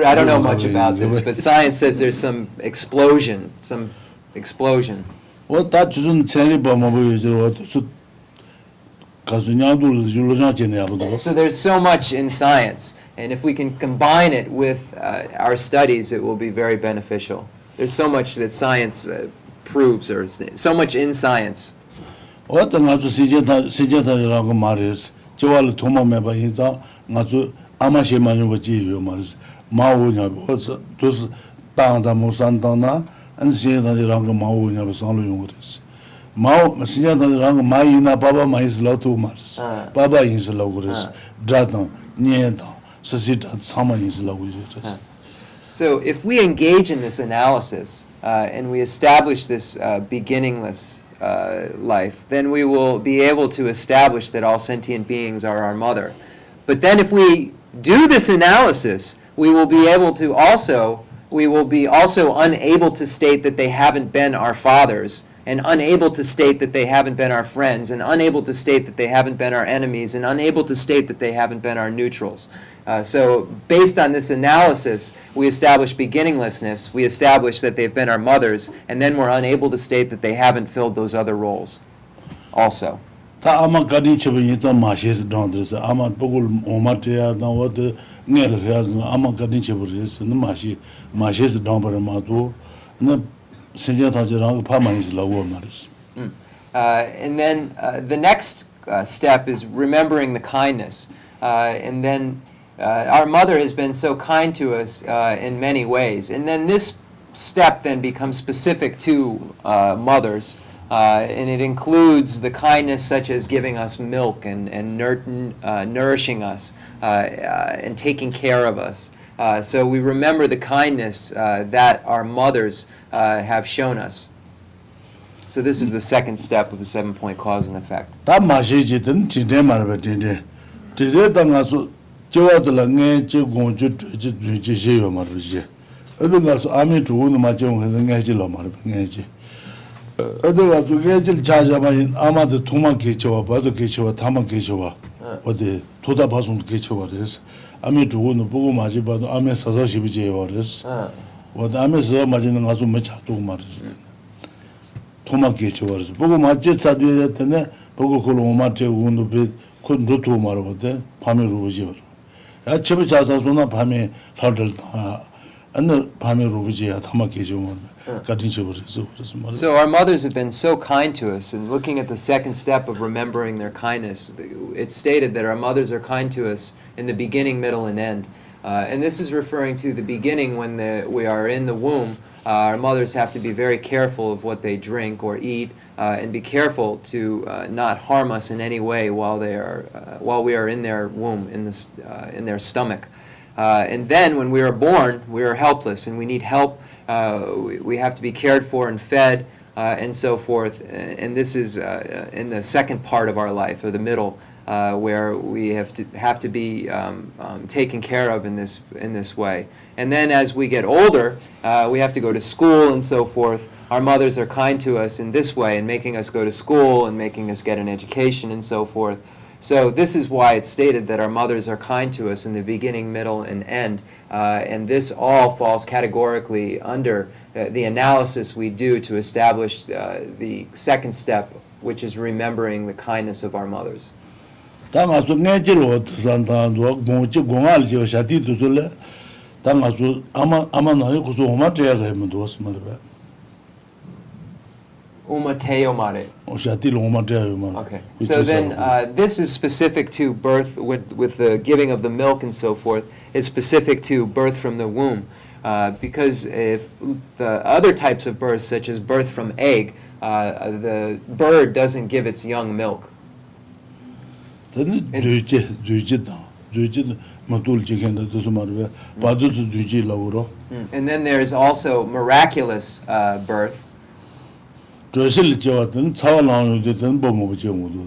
I don't know much about this. But science says there's some explosion. So there's so much in science, and if we can combine it with our studies, it will be very beneficial. There's so much that science proves, or so much in science. 어떤 아주 시제다라고 말해서 저와를 도마매봐 인자 아주 아마시만을 버지요 말스 마오냐 버서 도스 땅다 모산다나 안시다라고 마오냐 버서로 용거스 마오 시제다라고 마이나 바바 마이슬라도 말스 바바 인슬라고 그랬어 드라다 녜다 스시다 사마 인슬라고 그랬어. So if we engage in this analysis and we establish this beginningless life, then we will be able to establish that all sentient beings are our mother. But then if we do this analysis, we will be also unable to state that they haven't been our fathers, and unable to state that they haven't been our friends, and unable to state that they haven't been our enemies, and unable to state that they haven't been our neutrals. So based on this analysis, we establish beginninglessness, we establish that they've been our mothers, and then we're unable to state that they haven't filled those other roles also. 다 아마 가딘치비 있다 마시스 돈드스 아마 보고 오마트야 나와도 내려야 아마 가딘치비스 마시스 돈버마도 나 신제타지랑 파마니스 라고 말이스. And then the next step is remembering the kindness. And then our mother has been so kind to us in many ways. And then this step then becomes specific to mothers. And it includes the kindness such as giving us milk and nourishing us and taking care of us. So we remember the kindness that our mothers have shown us. So this is the second step of the 7-point cause and effect. 다 마시지든 진짜 말베데 진짜 가서 저와들 내지 공주 주지요 말이지. 어디 가서 아미 두고는 맞죠. 그래서 내지로 말베 내지. 어디 가서 내질 자자만 아마도 도만 개쳐와 봐도 개쳐와 다만 개쳐와 어디 도다 봐서 개쳐와 그래서 아미 두고는 보고 맞이 봐도 아미 서서 시비지요 그래서 어디 아미서 맞는 가서 뭐 자도 말이지. 도만 개쳐와서 보고 맞지 자도야 되네. 보고 그걸 오마테 운도 배 콘도토 말거든. 밤에 루지요. 아침에 자서서나 밤에 하들다 안나 밤에 루지야 담아게 좀 같은 식으로 해서 그래서 So our mothers have been so kind to us, and looking at the second step of remembering their kindness, it's stated that our mothers are kind to us in the beginning, middle, and end. And this is referring to the beginning when we are in the womb. Our mothers have to be very careful of what they drink or eat, and be careful to not harm us in any way while we are in their womb, in their stomach. And then when we are born, we are helpless and we need help. We have to be cared for and fed and so forth. And this is in the second part of our life, or the middle, where we have to be taken care of in this way. And then as we get older, we have to go to school and so forth. Our mothers are kind to us in this way, and making us go to school and making us get an education and so forth. So this is why it's stated that our mothers are kind to us in the beginning, middle, and end. And this all falls categorically under the analysis we do to establish the second step, which is remembering the kindness of our mothers. 당아서 내지로 산다도 뭐지 공알지어 샤디도슬레 당아서 아마 나요 고소 오마트야 가면 도스 말바 Umateo mare. 샤디로 오마트야 말. Okay. So then this is specific to birth with the giving of the milk and so forth. It's specific to birth from the womb. Because if the other types of births, such as birth from egg, the bird doesn't give its young milk. Then Matul chicken that does matter. Badus Juji Lauro. And then there's also miraculous birth. Dressel Jawatan, Tawalan didn't bomb of Jamudu.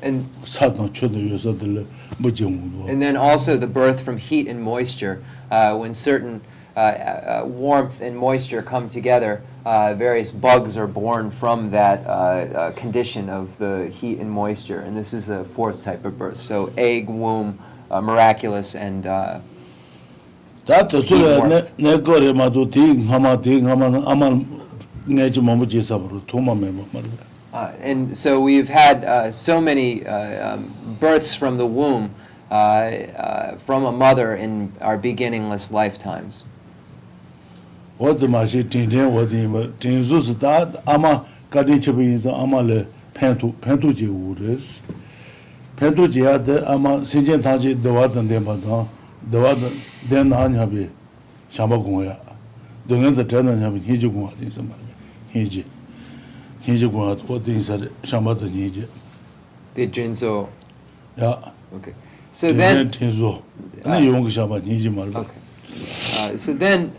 And Satan Chud Yosatilla Bujamudu. And then also the birth from heat and moisture, when certain warmth and moisture come together, various bugs are born from that condition of the heat and moisture, and this is the fourth type of birth. So egg, womb, miraculous, and That is Negore Madu Ting, Hama, Aman Nejamaji Sabru, Toma Memo. and so we've had so many births from the womb, from a mother in our beginningless lifetimes. What the Mashi Tintin, what the Tinzus that Ama Kadinchabi is Amale Pentuji Woods. Pentuji had the Ama Sentient Taji, the Watan de Madan, the Watan then Anhabi, Shamaguya. Don't the tenant have Hijuguat in some Hiji. Hijuguat, what things are Shamata Niji. The Jinzo. Yeah. Okay. So then. Tinzo. And you won't Shabat Niji Marba. Okay. So then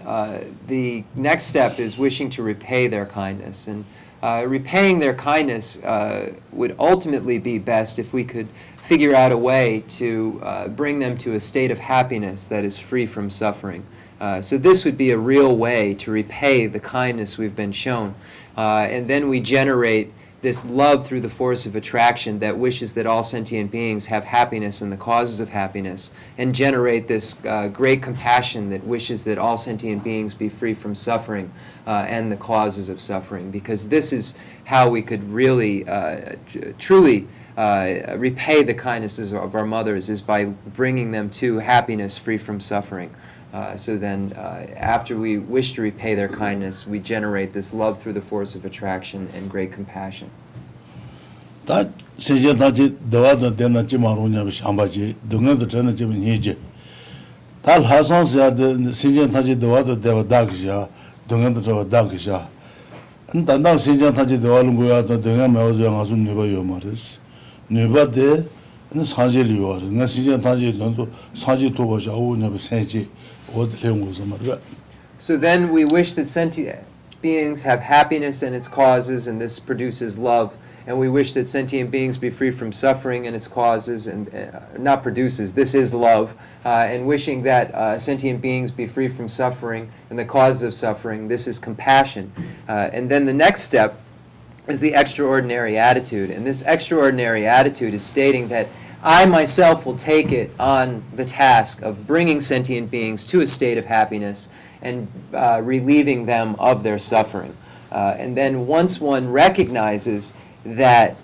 the next step is wishing to repay their kindness. And repaying their kindness would ultimately be best if we could figure out a way to bring them to a state of happiness that is free from suffering. So this would be a real way to repay the kindness we've been shown. And then we generate this love through the force of attraction that wishes that all sentient beings have happiness and the causes of happiness, and generate this great compassion that wishes that all sentient beings be free from suffering and the causes of suffering, because this is how we could really, truly repay the kindnesses of our mothers, is by bringing them to happiness free from suffering. So then, after we wish to repay their kindness, we generate this love through the force of attraction and great compassion. That Sentient Taji, the Watan Dena Chimarunya Shambaji, Dungan the Tena Jim Hiji. Tal Hassan said the Sentient Taji, the Watan Deva Dagsha, Dungan the Trava Dagsha. And Tanda Sentient Taji, the Walunguya, the Dungan Mauzang Asun Nuba Yomaris. Nuba de, and Sanjili was, and Sentient Taji, Sanji Toba Shawu, Senji. So then we wish that sentient beings have happiness and its causes, and this produces love. And we wish that sentient beings be free from suffering and its causes, and not produces, this is love. And wishing that sentient beings be free from suffering and the causes of suffering, this is compassion. And then the next step is the extraordinary attitude. And this extraordinary attitude is stating that I myself will take it on the task of bringing sentient beings to a state of happiness and relieving them of their suffering. And then once one recognizes that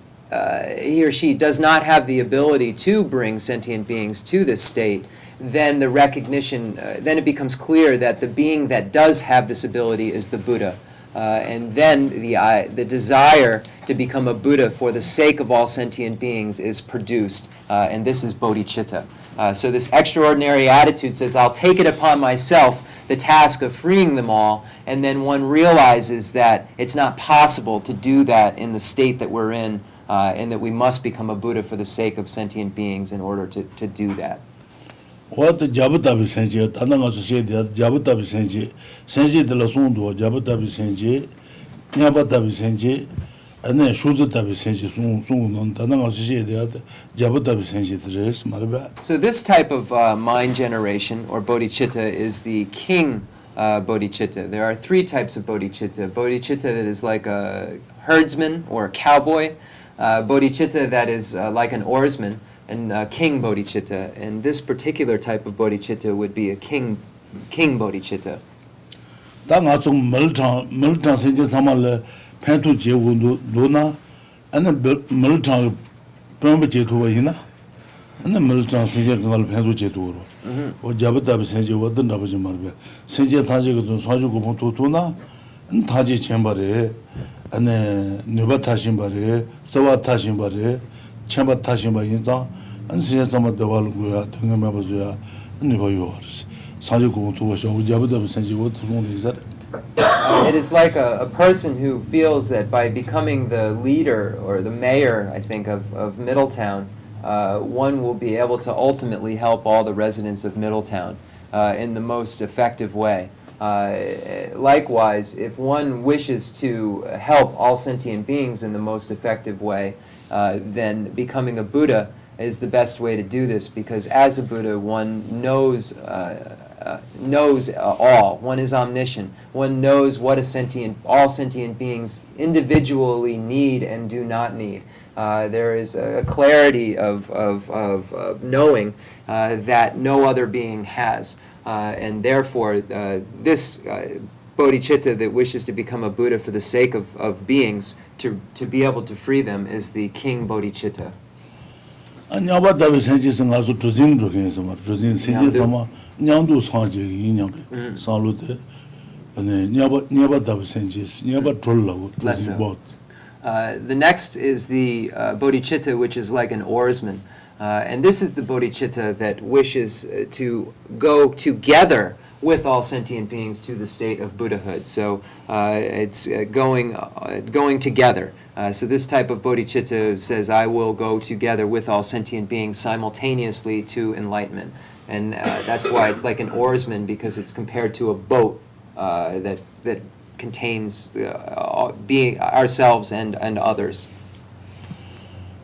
he or she does not have the ability to bring sentient beings to this state, then the recognition, then it becomes clear that the being that does have this ability is the Buddha. And then the desire to become a Buddha for the sake of all sentient beings is produced, and this is bodhicitta. So this extraordinary attitude says, I'll take it upon myself the task of freeing them all, and then one realizes that it's not possible to do that in the state that we're in, and that we must become a Buddha for the sake of sentient beings in order to do that. What the Jabutabi Senji, Tananga Society, Jabutabi Senji de la Sundo, Jabutabi Senji, Nyabatabi Senji, and then Shuzatabi Senji, Sun, Tananga Society, Jabutabi Senji, Marba. So this type of mind generation, or bodhicitta, is the king bodhicitta. There are three types of bodhicitta. Bodhicitta that is like a herdsman or a cowboy, bodhicitta that is like an oarsman, and king bodhicitta. And this particular type of bodhicitta would be a king bodhicitta. Tangatsum Middletown Senji Samal Pentu Jewu Luna, and then Middletown Pemba Jetu Hina, and then Middletown Senji Pentu Jetu, or Jabatabi Senji, what the Nabaji Marbe, Senji Taji Sanju Tuna, and Taji Chambare, and then Nuba Tashimbare, Sawa Tashimbare, Chamba Tashimba Yinza, and Senji the Waluguya, Tungamabazuya, and Nuba Yours. Sanju Kutu, Jabatabi Senji, what is that? It is like a person who feels that by becoming the leader or the mayor, I think, of Middletown, one will be able to ultimately help all the residents of Middletown in the most effective way. Likewise, if one wishes to help all sentient beings in the most effective way, then becoming a Buddha is the best way to do this, because as a Buddha, one knows all. One is omniscient. One knows what all sentient beings individually need and do not need. There is a clarity of knowing that no other being has. And therefore, this bodhicitta that wishes to become a Buddha for the sake of beings, to be able to free them, is the king bodhicitta. Nyaba dabe senji senga su tuzin drukin sama, tuzin senji sama nyangdu sanje yi nyambe sanlu de nyaba dabe senji, nyaba trolla wo tuzin bot. The next is the bodhicitta, which is like an oarsman. And this is the bodhicitta that wishes to go together with all sentient beings to the state of Buddhahood. So it's going together. So this type of bodhicitta says, I will go together with all sentient beings simultaneously to enlightenment. And that's why it's like an oarsman, because it's compared to a boat that contains ourselves and others.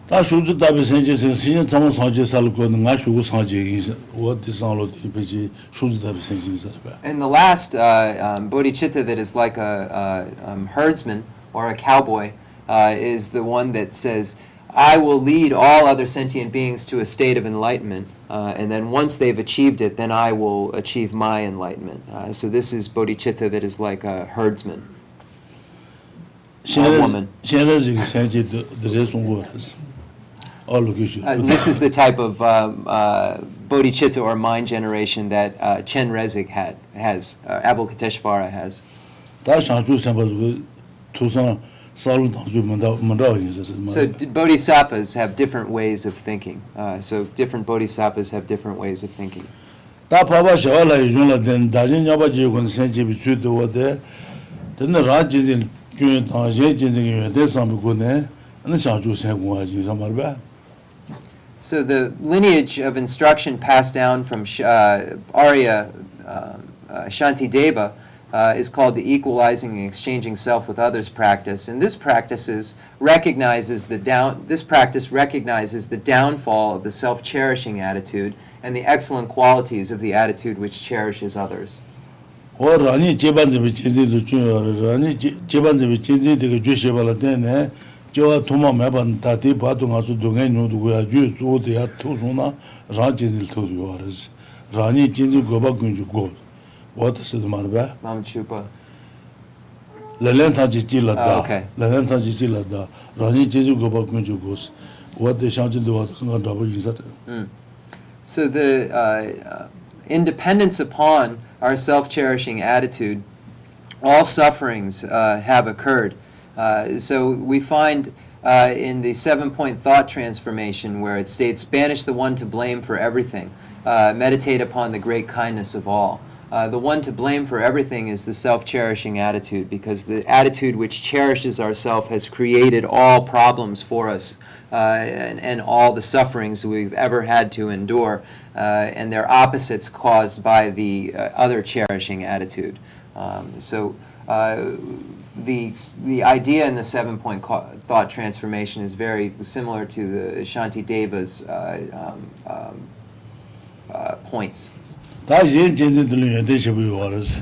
다 쇼주 다베 senji senga sinja tsama sanje salko nga shugu sanje yi wo di sanlo di peji 쇼주 다베 senji sarba. And the last bodhicitta that is like a herdsman or a cowboy is the one that says, I will lead all other sentient beings to a state of enlightenment, and then once they've achieved it, then I will achieve my enlightenment. So this is bodhicitta that is like a herdsman. Chenrezig senji the reason was all location. This is the type of bodhicitta or mind generation that Chenrezig has, Avalokiteshvara has. 다 상주 생바주 투상 살로 당주 만다오 인사스. So bodhisattvas have different ways of thinking. So different bodhisattvas have different ways of thinking. 다 봐봐 샤라 이준라 된 다진 야바지 건 senji 비추도 와데 된나 라지진 균 당제 진진 대상 고네 안 상주 생고하지 삼말바. So the lineage of instruction passed down from Arya Shantideva is called the equalizing and exchanging self with others practice, and this practice recognizes the downfall of the self-cherishing attitude and the excellent qualities of the attitude which cherishes others. rani jebanze bi jinzi rani jebanze bi jinzi de Geshe bala dene jowa thoma meban tati badu ngasu dongen nyodu goya ju su de ya thusuna rajizil to yoras rani jinzi goba gunju go what is the marba Mamchupa. lalen taji jilada Okay. lalen taji jilada rani jinzi goba gunju gos what the shanjin do what nga double insat. So the independence upon our self-cherishing attitude, all sufferings have occurred. So we find in the 7-point thought transformation where it states, banish the one to blame for everything, meditate upon the great kindness of all. The one to blame for everything is the self-cherishing attitude, because the attitude which cherishes ourself has created all problems for us and all the sufferings we've ever had to endure, and they're opposites caused by the other cherishing attitude. So the idea in the 7-point thought transformation is very similar to the Shantideva's points. 다 yin jinzi dulu yente shibu yoras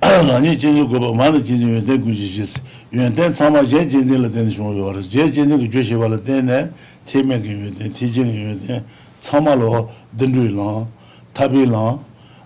rani jinzi goba mani jinzi yente gujishis yente tsama jen jinzi la teni shungu yoras jen jinzi ki Geshe bala teni temen ki yente, tijin ki yente tsama lo dendru lang, tabi lang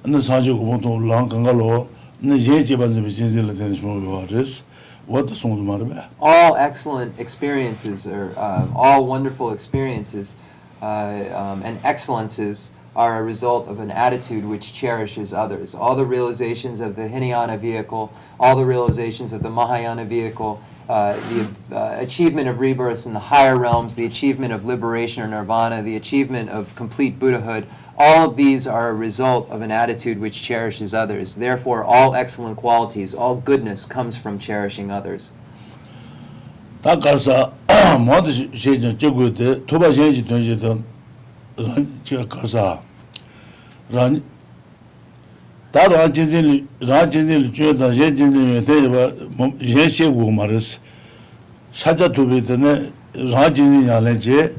ane sanji kubonto lang kanga lo ane jen jibanzi bi jinzi la teni shungu yoras wata sungu marba. All excellent experiences, or all wonderful experiences and excellences are a result of an attitude which cherishes others. All the realizations of the Hinayana vehicle, all the realizations of the Mahayana vehicle, the achievement of rebirths in the higher realms, the achievement of liberation or nirvana, the achievement of complete Buddhahood, all of these are a result of an attitude which cherishes others. Therefore, all excellent qualities, all goodness comes from cherishing others. 다 가서 모두 제전 저거데 토바jen지 던지던 저 가사 란 다른 라진을 줘다 제진을 대바 예시고 말스 사자 도베드네 라진이 야래제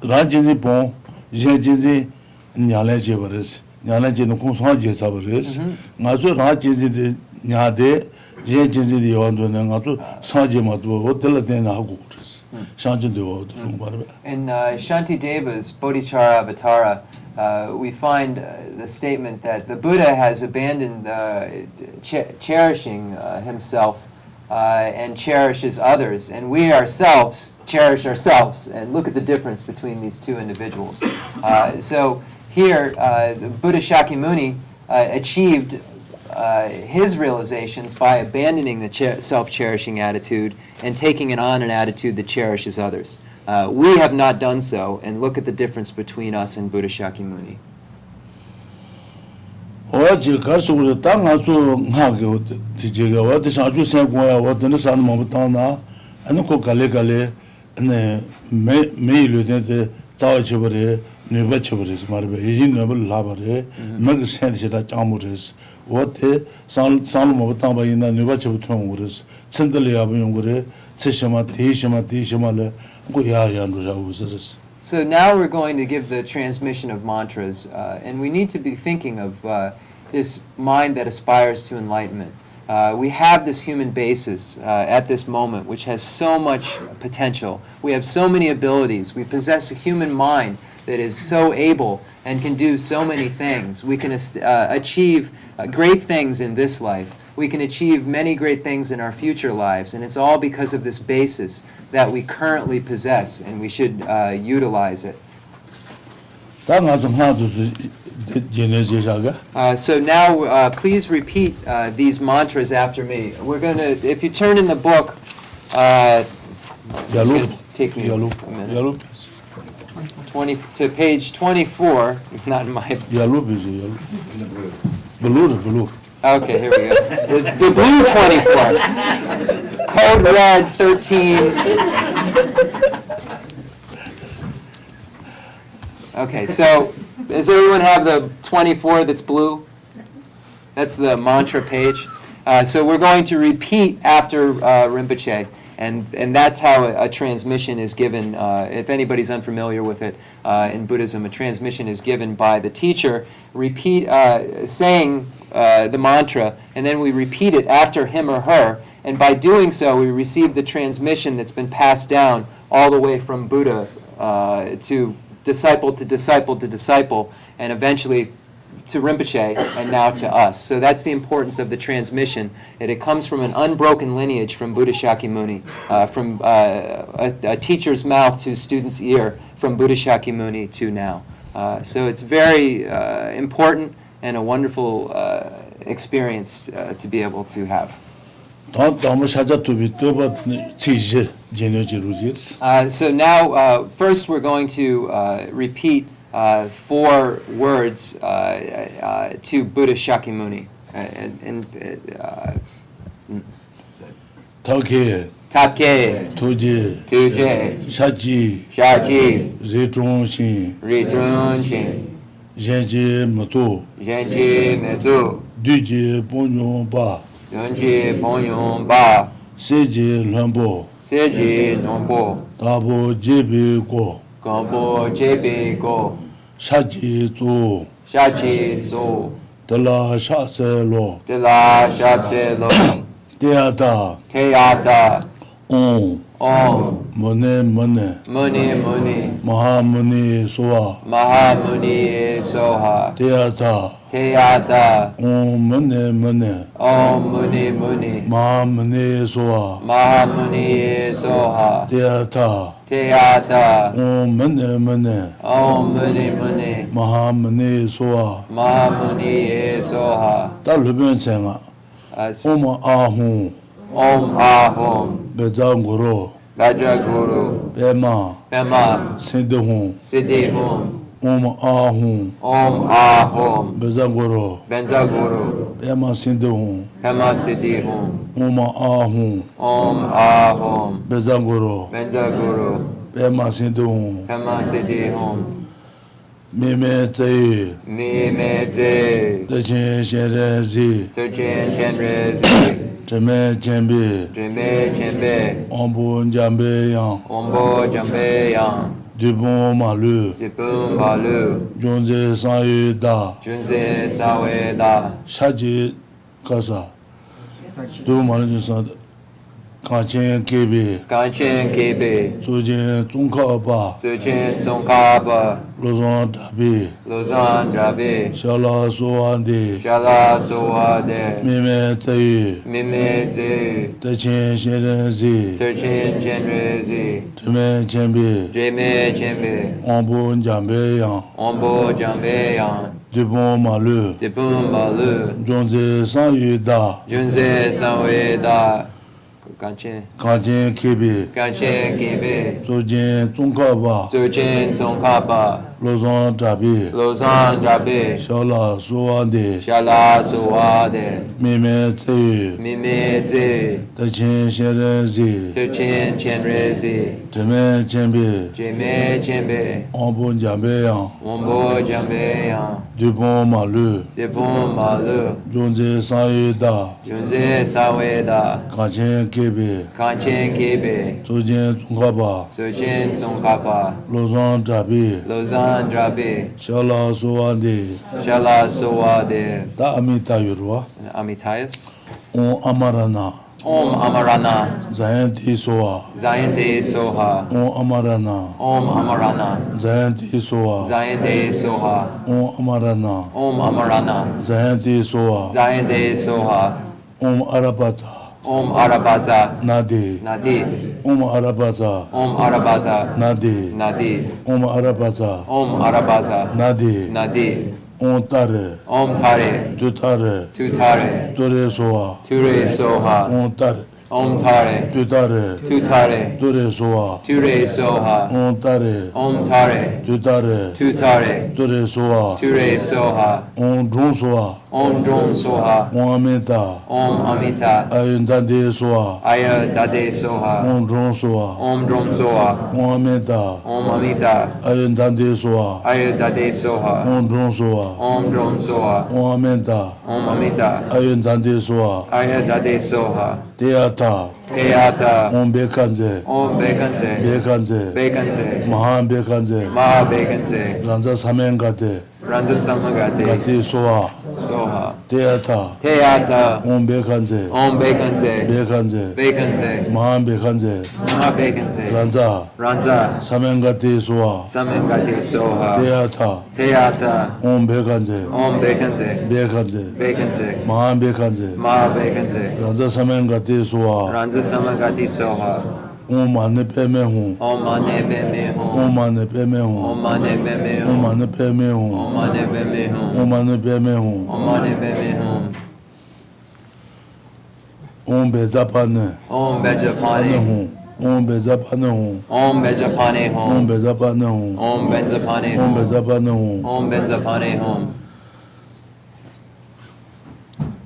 라진이 본 제진이 야래제 버스 야래제는 공소하제 사버스 나서 라진이 냐데 제진이 요한도는 가서 사제마도 호텔에나 하고 그랬어. 샹진도 말해. In Shantideva's Bodhicharya Avatara, we find the statement that the Buddha has abandoned cherishing himself and cherishes others, and we ourselves cherish ourselves. And look at the difference between these two individuals. So here, the Buddha Shakyamuni achieved his realizations by abandoning the self-cherishing attitude and taking on an attitude that cherishes others. We have not done so, and look at the difference between us and Buddha Shakyamuni. 어제 가서도 땅아서 하게 제가 와도 자주 생고야 와도 산 뭐부터나 아니 꼭 갈래갈래 네 매일로 되는데 자워져버려 네버쳐버리지 말বে 이진 너블 라버래 막 센시다 짱무르스 어때 산 뭐부터 바이나 네버쳐부터 오르스 천들이야 보용 그래 츠시마 대시마래 고야야로 자우스르스. So now we're going to give the transmission of mantras, and we need to be thinking of this mind that aspires to enlightenment. We have this human basis at this moment, which has so much potential. We have so many abilities. We possess a human mind that is so able and can do so many things. We can achieve great things in this life. We can achieve many great things in our future lives, and it's all because of this basis that we currently possess, and we should utilize it. So now, please repeat these mantras after me. We're going to, if you turn in the book, take me a minute. 20 to page 24, not in my... Blue. Okay, here we go. The blue 24. Code red 13. Okay, so does everyone have the 24 that's blue? That's the mantra page. So we're going to repeat after Rinpoche, and that's how a transmission is given. If anybody's unfamiliar with it, in Buddhism, a transmission is given by the teacher, saying the mantra, and then we repeat it after him or her, and by doing so, we receive the transmission that's been passed down all the way from Buddha to disciple to disciple to disciple, and eventually to Rinpoche, and now to us. So that's the importance of the transmission, that it comes from an unbroken lineage from Buddha Shakyamuni, from a teacher's mouth to student's ear, from Buddha Shakyamuni to now. So it's very important and a wonderful experience to be able to have. So now, first we're going to repeat 4 words to Buddha Shakyamuni. Take, Tuje, Shaji, Ridronshin, Genji Metu, Duje Ponyon Ba, Seji Lambo, Dabo Jebi Go, Shaji Zo, Dela Shatse Lo, Teata, Om, Mone, Mahamuni Soha, Teata, Om, Mone, Mahamuni Soha, Teata, Om, Mone, Mahamuni Soha, Talubin Senga, Om Ahum, Bejanguru, Bema, Sidihum, Om Ahum, Om Ahom, Bezangoro, Benzaguru, Pema Sindhum, Pema Siddhi Hum, Om Ahum, Om Ahom, Bezangoro, Benzaguru, Pema Sindhum, Pema Siddhi Hum, Mime Tsayi, Mimeze, Tachin Chenrezig, Chenrezig, Cheme Chembe, Chembe, Ombu Njambe Yang, Ombo Jambe Yang, Dubon Malu, Dipum Balu, Junze Sanyu Da, Junze Sawe Da, Shaji Kasa, Dubon Malu Junsan, Kanchen Kebe, Ganchen Kebe, Sujin Zungka Ba, Zuchen Songkaba, Lozon Tabi, Luzan Drabe, Shala Soande, Shala Soade, Mime Tsayi, Mimeze, Tachin Chenrezig, Chenrezig, Cheme Chembe, Chembe, Ombu Njambe Yang, Ombo Jambe Yang, Dubon Malu, Dipum Balu, Junze Sanyu Da, Junze Sawe Da, Ganchen Kebe, Kebe, Sujin Zungka Ba, Zuchen Songkaba, Lozon Tabi, Luzan Drabe, Shala Soande, Shala Soade, Mime Tsayi, Mimeze, Tachin Chenrezig, Chenrezig, Cheme Chembe, Chembe, Ombu Njambe Yang, Ombo Jambe Yang, Dubon Malu, Dipum Balu, Junze Sanyu Da, Junze Sawe Da, Kanchen Kebe, Ganchen Kebe, Sujin Zungka Ba, Zuchen Songkaba, Lozon Tabi, Luzan Drabe, Shala Soande, Shala Soade, Da Amita Yurwa, Amitayas, On Amarana, Om Amarana, Zayanti Soa, Zayante Soha, On Amarana, Om Amarana, Zayanti Soa, Zayante Soha, Om Amarana, Om Amarana, Zayanti Soa, Zayante Soha, Om Arapata, Om Arabaza, Nadi, Nadi, Om Arapata, Om Arabaza, Nadi, Nadi, Om Arapata, Om Arabaza, Nadi, Nadi, On Tare, Om Tare, Tutare, Tutare, Ture Soa, Ture Soha, On Tare, Om Tare, Tutare, Tutare, Ture Soa, Ture Soha, On Tare, Om Tare, Tutare, Tutare, Ture Soa, Ture Soha, On Dron Soa, Om Dron Soha, On Amita, Om Amita, Ayundande Soa, Aya Dade Soha, On Dron Soa, Om Dron Soha, On Amita, Om Amita, Ayundande Soa, Aya Dade Soha, On Dron Soa, Om Dron Soha, On Amita, Om Amita, Ayundande Soa, Aya Dade Soha, Teata, Teata, On Bekanze, Om Bekanse, Bekanze, Bekanse, Mahan Bekanze, Maha Bekanse, Ranza Samengate, Ranjan Samagate, Gati Soa, Soha, Teata, Teata, On Bekanze, Om Bekanse, Bekanze, Bekanse, Mahan Bekanze, Maha Bekanse, Ranza, Ranza, Samengate Soa, Samagate Soha, Teata, Teata, On Bekanze, Om Bekanse, Bekanze, Bekanse, Mahan Bekanze, Maha Bekanse, Ranza Samengate Soa, Ranza Samagati Soha, On Mane Peme Hun, Om Mane Beme On Hum, Mane Peme Hun, Om Mane Beme On Hum, Mane Peme Hun, Om Mane Beme Hum, On Mane Peme Hun, Om Mane Beme Hum, On Bezapane, Om Pane Bejapane, Hun, On Bezapane Hun, Om Bejapane On Hum, Bezapane Hun, Om Benzapane On Hum, Bezapane Hun, Om Benzapane Hum,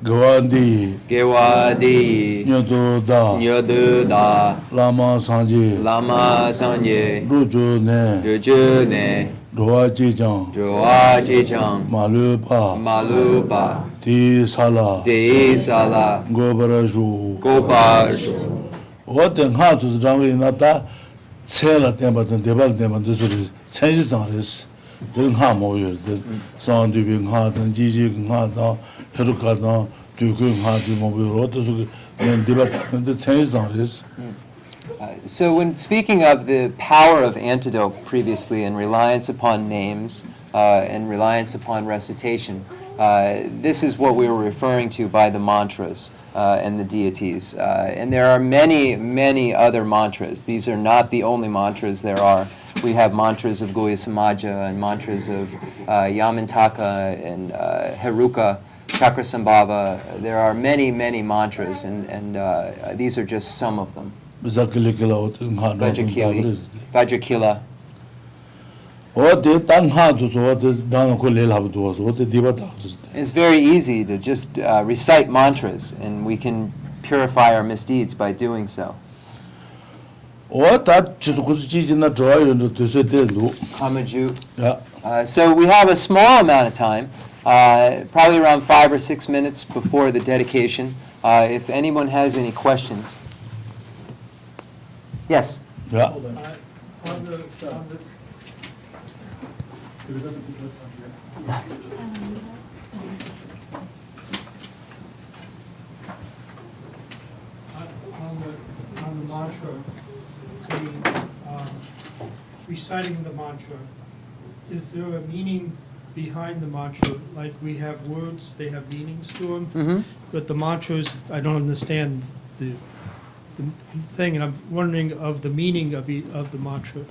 Gawandi, Gewadi, Nyoto Da, Nyodu Da, Lama Sanje, Lama Sanje, Rujo Ne, Juju Ne, Roa Chichang, Joa Chichang, Malu Pa, Malupa, Ti Sala, Dei Sala, Gobara Shu, Gopar, 我等下就是认为那他拆了点吧，等点吧点吧，都说的拆是长的是，等下没有的，上对边下等机器下等，黑路下等对口下对没有，我都说个连点吧点的拆是长的是。 So when speaking of the power of antidote previously and reliance upon names and reliance upon recitation, this is what we were referring to by the mantras and the deities. And there are many, many other mantras. These are not the only mantras there are. We have mantras of Goya Samaja and mantras of Yamantaka and Heruka, Chakrasambhava. There are many, many mantras, and these are just some of them. Vajrakila, What the Tangha to so what is done ko le lab do so what the dibata. It's very easy to just recite mantras, and we can purify our misdeeds by doing so. What that just na draw to so de lu. Kamaju. Yeah. So we have a small amount of time, probably around 5 or 6 minutes before the dedication. If anyone has any questions. Yes? Yeah. On the mantra, reciting the mantra, is there a meaning behind the mantra? Like we have words, they have meanings to them, Mm-hmm. but the mantras, I don't understand the thing, and I'm wondering of the meaning of the mantra.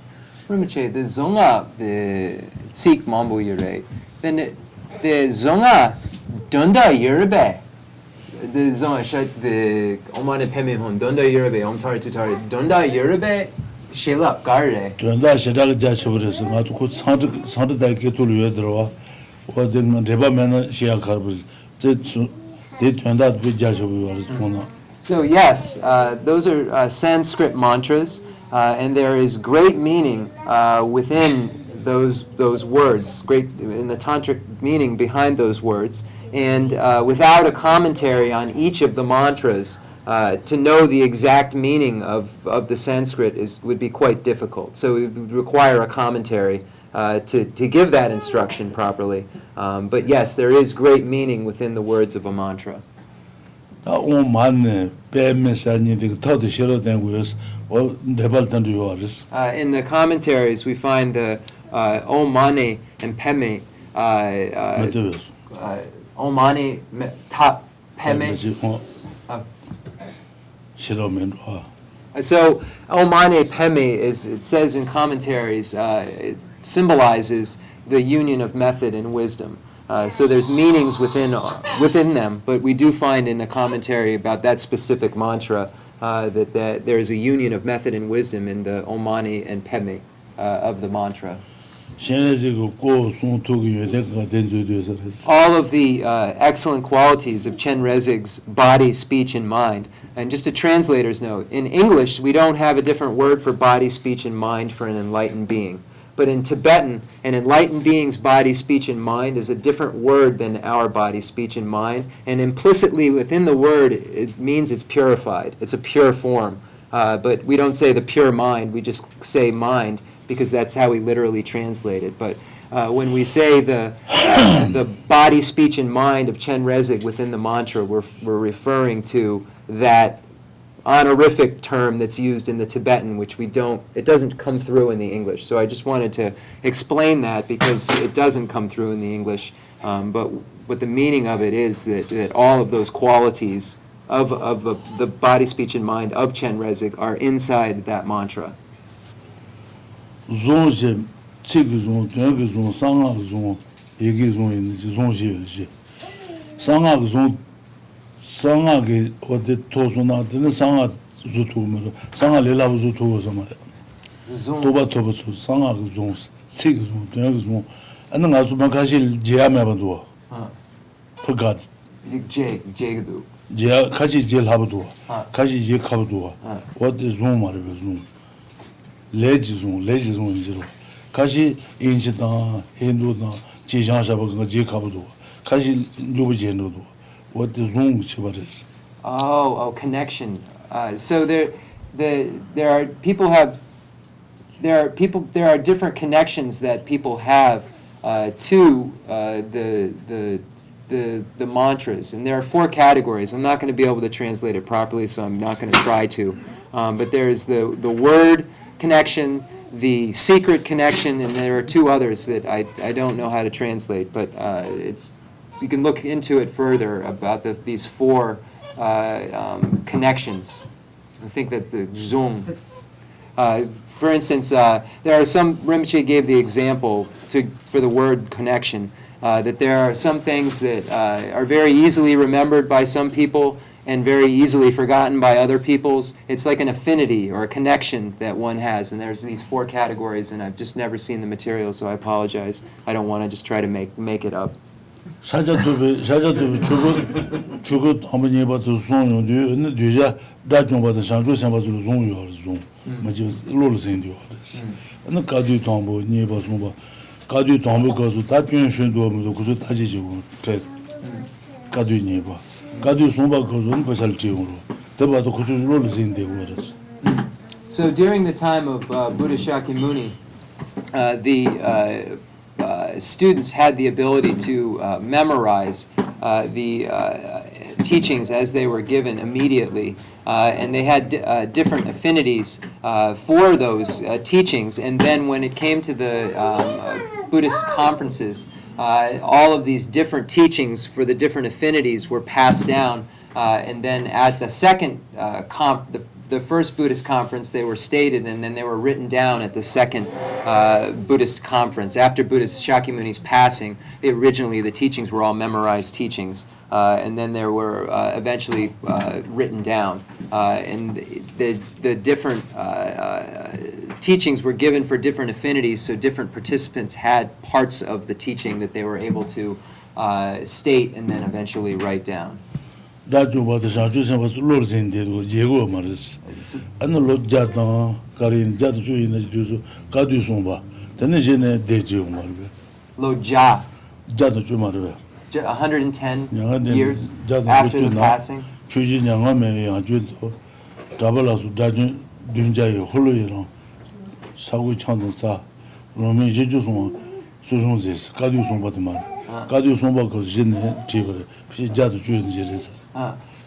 Rinpoche, the zonga, the Sikh mambo yure, then the zonga dunda yurebe. The zonga shat the omane peme hon dunda yurebe omtari tutari dunda yurebe shelap garre. Tunda shedal ja chobres na to ko sant da ke to lu yedro wa de reba mena shia karbus de tunda be ja chobres tuna. So yes, those are Sanskrit mantras, and there is great meaning within those words, great in the tantric meaning behind those words. And without a commentary on each of the mantras, to know the exact meaning of the Sanskrit would be quite difficult. So it would require a commentary to give that instruction properly. But yes, there is great meaning within the words of a mantra. Da on man be mesani de to de shelo den was or rebel tan do yours. In the commentaries, we find the Om Mani and Peme. Meteus. Om Mani Ta Peme. Shelo men. So Om Mani Peme it says in commentaries, it symbolizes the union of method and wisdom. So there's meanings within them, but we do find in the commentary about that specific mantra that there is a union of method and wisdom in the Om Mani and Peme of the mantra. All of the excellent qualities of Chenrezig's body, speech, and mind. And just a translator's note, in English we don't have a different word for body, speech, and mind for an enlightened being. But in Tibetan, an enlightened being's body, speech, and mind is a different word than our body, speech, and mind. And implicitly within the word, it means it's purified. It's a pure form. But we don't say the pure mind, we just say mind, because that's how we literally translate it. But when we say the body, speech, and mind of Chenrezig within the mantra, we're referring to that honorific term that's used in the Tibetan, which it doesn't come through in the English. So I just wanted to explain that because it doesn't come through in the English. But what the meaning of it is that all of those qualities of the body, speech, and mind of Chenrezig are inside that mantra. 상하게 어디 도서나한테는 상하 주투면 상하 레라부 주투고 somare 도바토부스 상하 좀 시그 좀 되게 좀 안는 가서 막하실 제야매도 그가 제도 제 같이 제일 하고도 같이 제 가고도 어디 좀 말해 좀 레지 좀 이제로 같이 인지다 힌두다 지장샤버가 제 가고도 같이 누구제노도 what is wrong with it? Oh, connection. So there are different connections that people have to the mantras, and there are 4 categories. I'm not going to be able to translate it properly, so I'm not going to try to. But there's the word connection, the secret connection, and there are 2 others that I don't know how to translate, but you can look into it further about these 4 connections. I think that the Zoom, for instance, there are some, Rinpoche gave the example for the word connection, that there are some things that are very easily remembered by some people, and very easily forgotten by other peoples. It's like an affinity or a connection that one has, and there's these 4 categories, and I've just never seen the material, so I apologize. I don't want to just try to make it up. 사자도비 주고 한번 봐도 송요도 네 뒤자 다좀 봐도 상주 생바도 송요 송 맞지 로를 생겨 그랬어 나 가도 tombo 니 봐서 봐 가도 tombo 가서 다 변신도 없고 그래서 다지지고 그래 가도 니 봐. 가도 송바 거는 벌살 지용으로 대봐도 그저 로를 생겨 그랬어. So during the time of Buddha Shakyamuni, the students had the ability to memorize the teachings as they were given immediately, and they had different affinities for those teachings. And then when it came to the Buddhist conferences, all of these different teachings for the different affinities were passed down, and then at the second the first Buddhist conference, they were stated, and then they were written down at the second Buddhist conference. After Buddhist Shakyamuni's passing, originally the teachings were all memorized teachings, and then they were eventually written down. And the different teachings were given for different affinities, so different participants had parts of the teaching that they were able to state and then eventually write down. 다좀 봐도 상주 생바도 로를 생겨도 예고 말았어. 안 로자다 가린 자도 주인의 뒤에서 가도 송바. 근데 전에 대지고 말বে. Loja. 자도 좀 말বে. 110 years after the passing. 주지 양아매 양주도 잡아라서 자주 둔자에 홀로이로 사고 창도사 로미 제주송 수송제스 가도 송바도 말. 가도 송바 그 전에 지거래. 비 자도 주인의 제레서.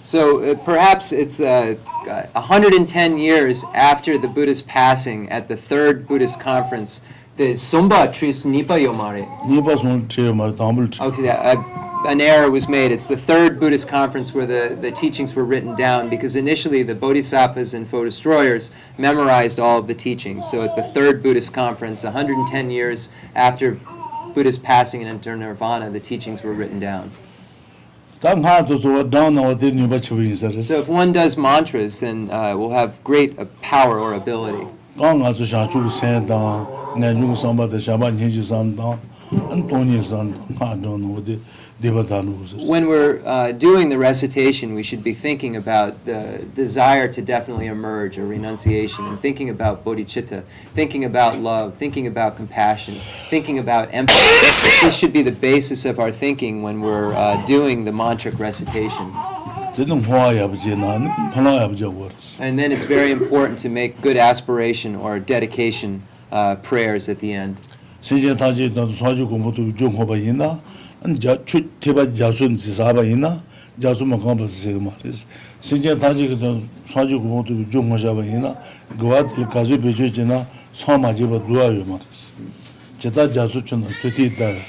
So perhaps it's 110 years after the Buddha's passing at the third Buddhist conference. The Somba Tris Nipa Yomare. Nipa Son Yomare Tambul. Okay, an error was made. It's the third Buddhist conference where the teachings were written down, because initially the Bodhisattvas and Foe Destroyers memorized all of the teachings. So at the third Buddhist conference, 110 years after Buddha's passing and enter nirvana, the teachings were written down. So if one does mantras, then we'll have great power or ability. When we're doing the recitation, we should be thinking about the desire to definitely emerge, or renunciation, and thinking about bodhicitta, thinking about love, thinking about compassion, thinking about empathy. This should be the basis of our thinking when we're doing the mantric recitation. And then it's very important to make good aspiration or dedication prayers at the end. Tibetan Jasun Sabaina, Jasuma Compass Maris, Sinja Tajik, Saju Kumotu, Junga Jabaina, Guat, Kazu Bijina, Sama Jiba Duayo Maris. Cheta Jasuchana, Sutita,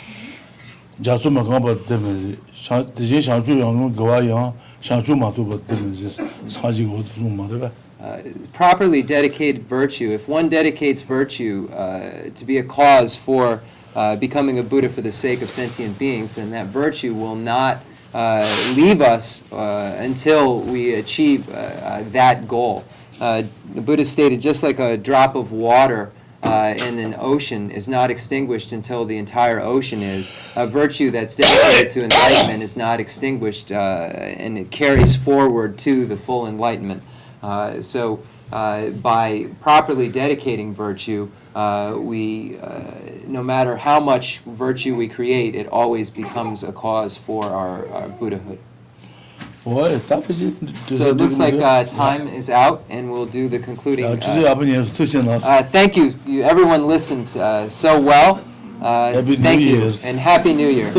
Jasuma Compass Demes, Shanju Yang, Guaya, Shanju Matuba Demes, Saji Wotumara. Properly dedicated virtue, if one dedicates virtue to be a cause for becoming a Buddha for the sake of sentient beings, then that virtue will not leave us until we achieve that goal. The Buddha stated, just like a drop of water in an ocean is not extinguished until the entire ocean is, a virtue that's dedicated to enlightenment is not extinguished, and it carries forward to the full enlightenment. So by properly dedicating virtue, no matter how much virtue we create, it always becomes a cause for our Buddhahood. So it looks like time is out, and we'll do the concluding. Thank you. Everyone listened so well. Thank you, and Happy New Year.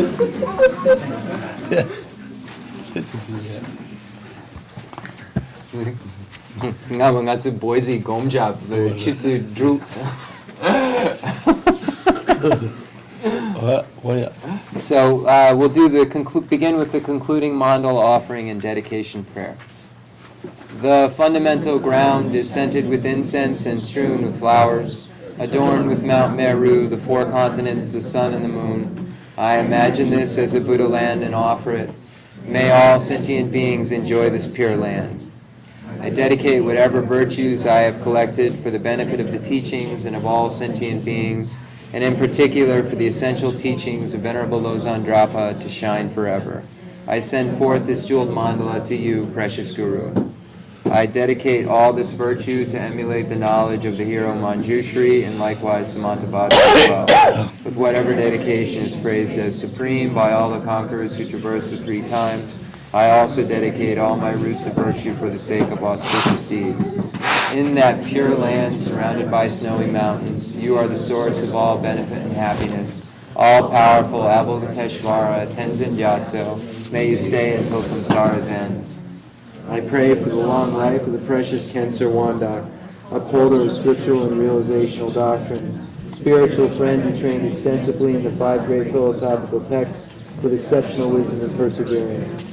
Nga Boise Gomjab, the Chitsu Drew. So we'll do begin with the concluding mandala offering and dedication prayer. The fundamental ground is scented with incense and strewn with flowers, adorned with Mount Meru, the 4 continents, the sun and the moon. I imagine this as a Buddha land and offer it. May all sentient beings enjoy this pure land. I dedicate whatever virtues I have collected for the benefit of the teachings and of all sentient beings, and in particular for the essential teachings of Venerable Losang Drapa to shine forever. I send forth this jeweled mandala to you, precious Guru. I dedicate all this virtue to emulate the knowledge of the hero Manjushri and likewise Samantabhadra as well, with whatever dedication is praised as supreme by all the conquerors who traverse the 3 times. I also dedicate all my roots of virtue for the sake of auspicious deeds. In that pure land surrounded by snowy mountains, you are the source of all benefit and happiness. All-powerful Avalokiteshvara Tenzin Gyatso, may you stay until samsara's end. I pray for the long life of the precious Khensur Wandak, upholder of scriptural and realizational doctrines, spiritual friend who trained extensively in the 5 great philosophical texts with exceptional wisdom and perseverance.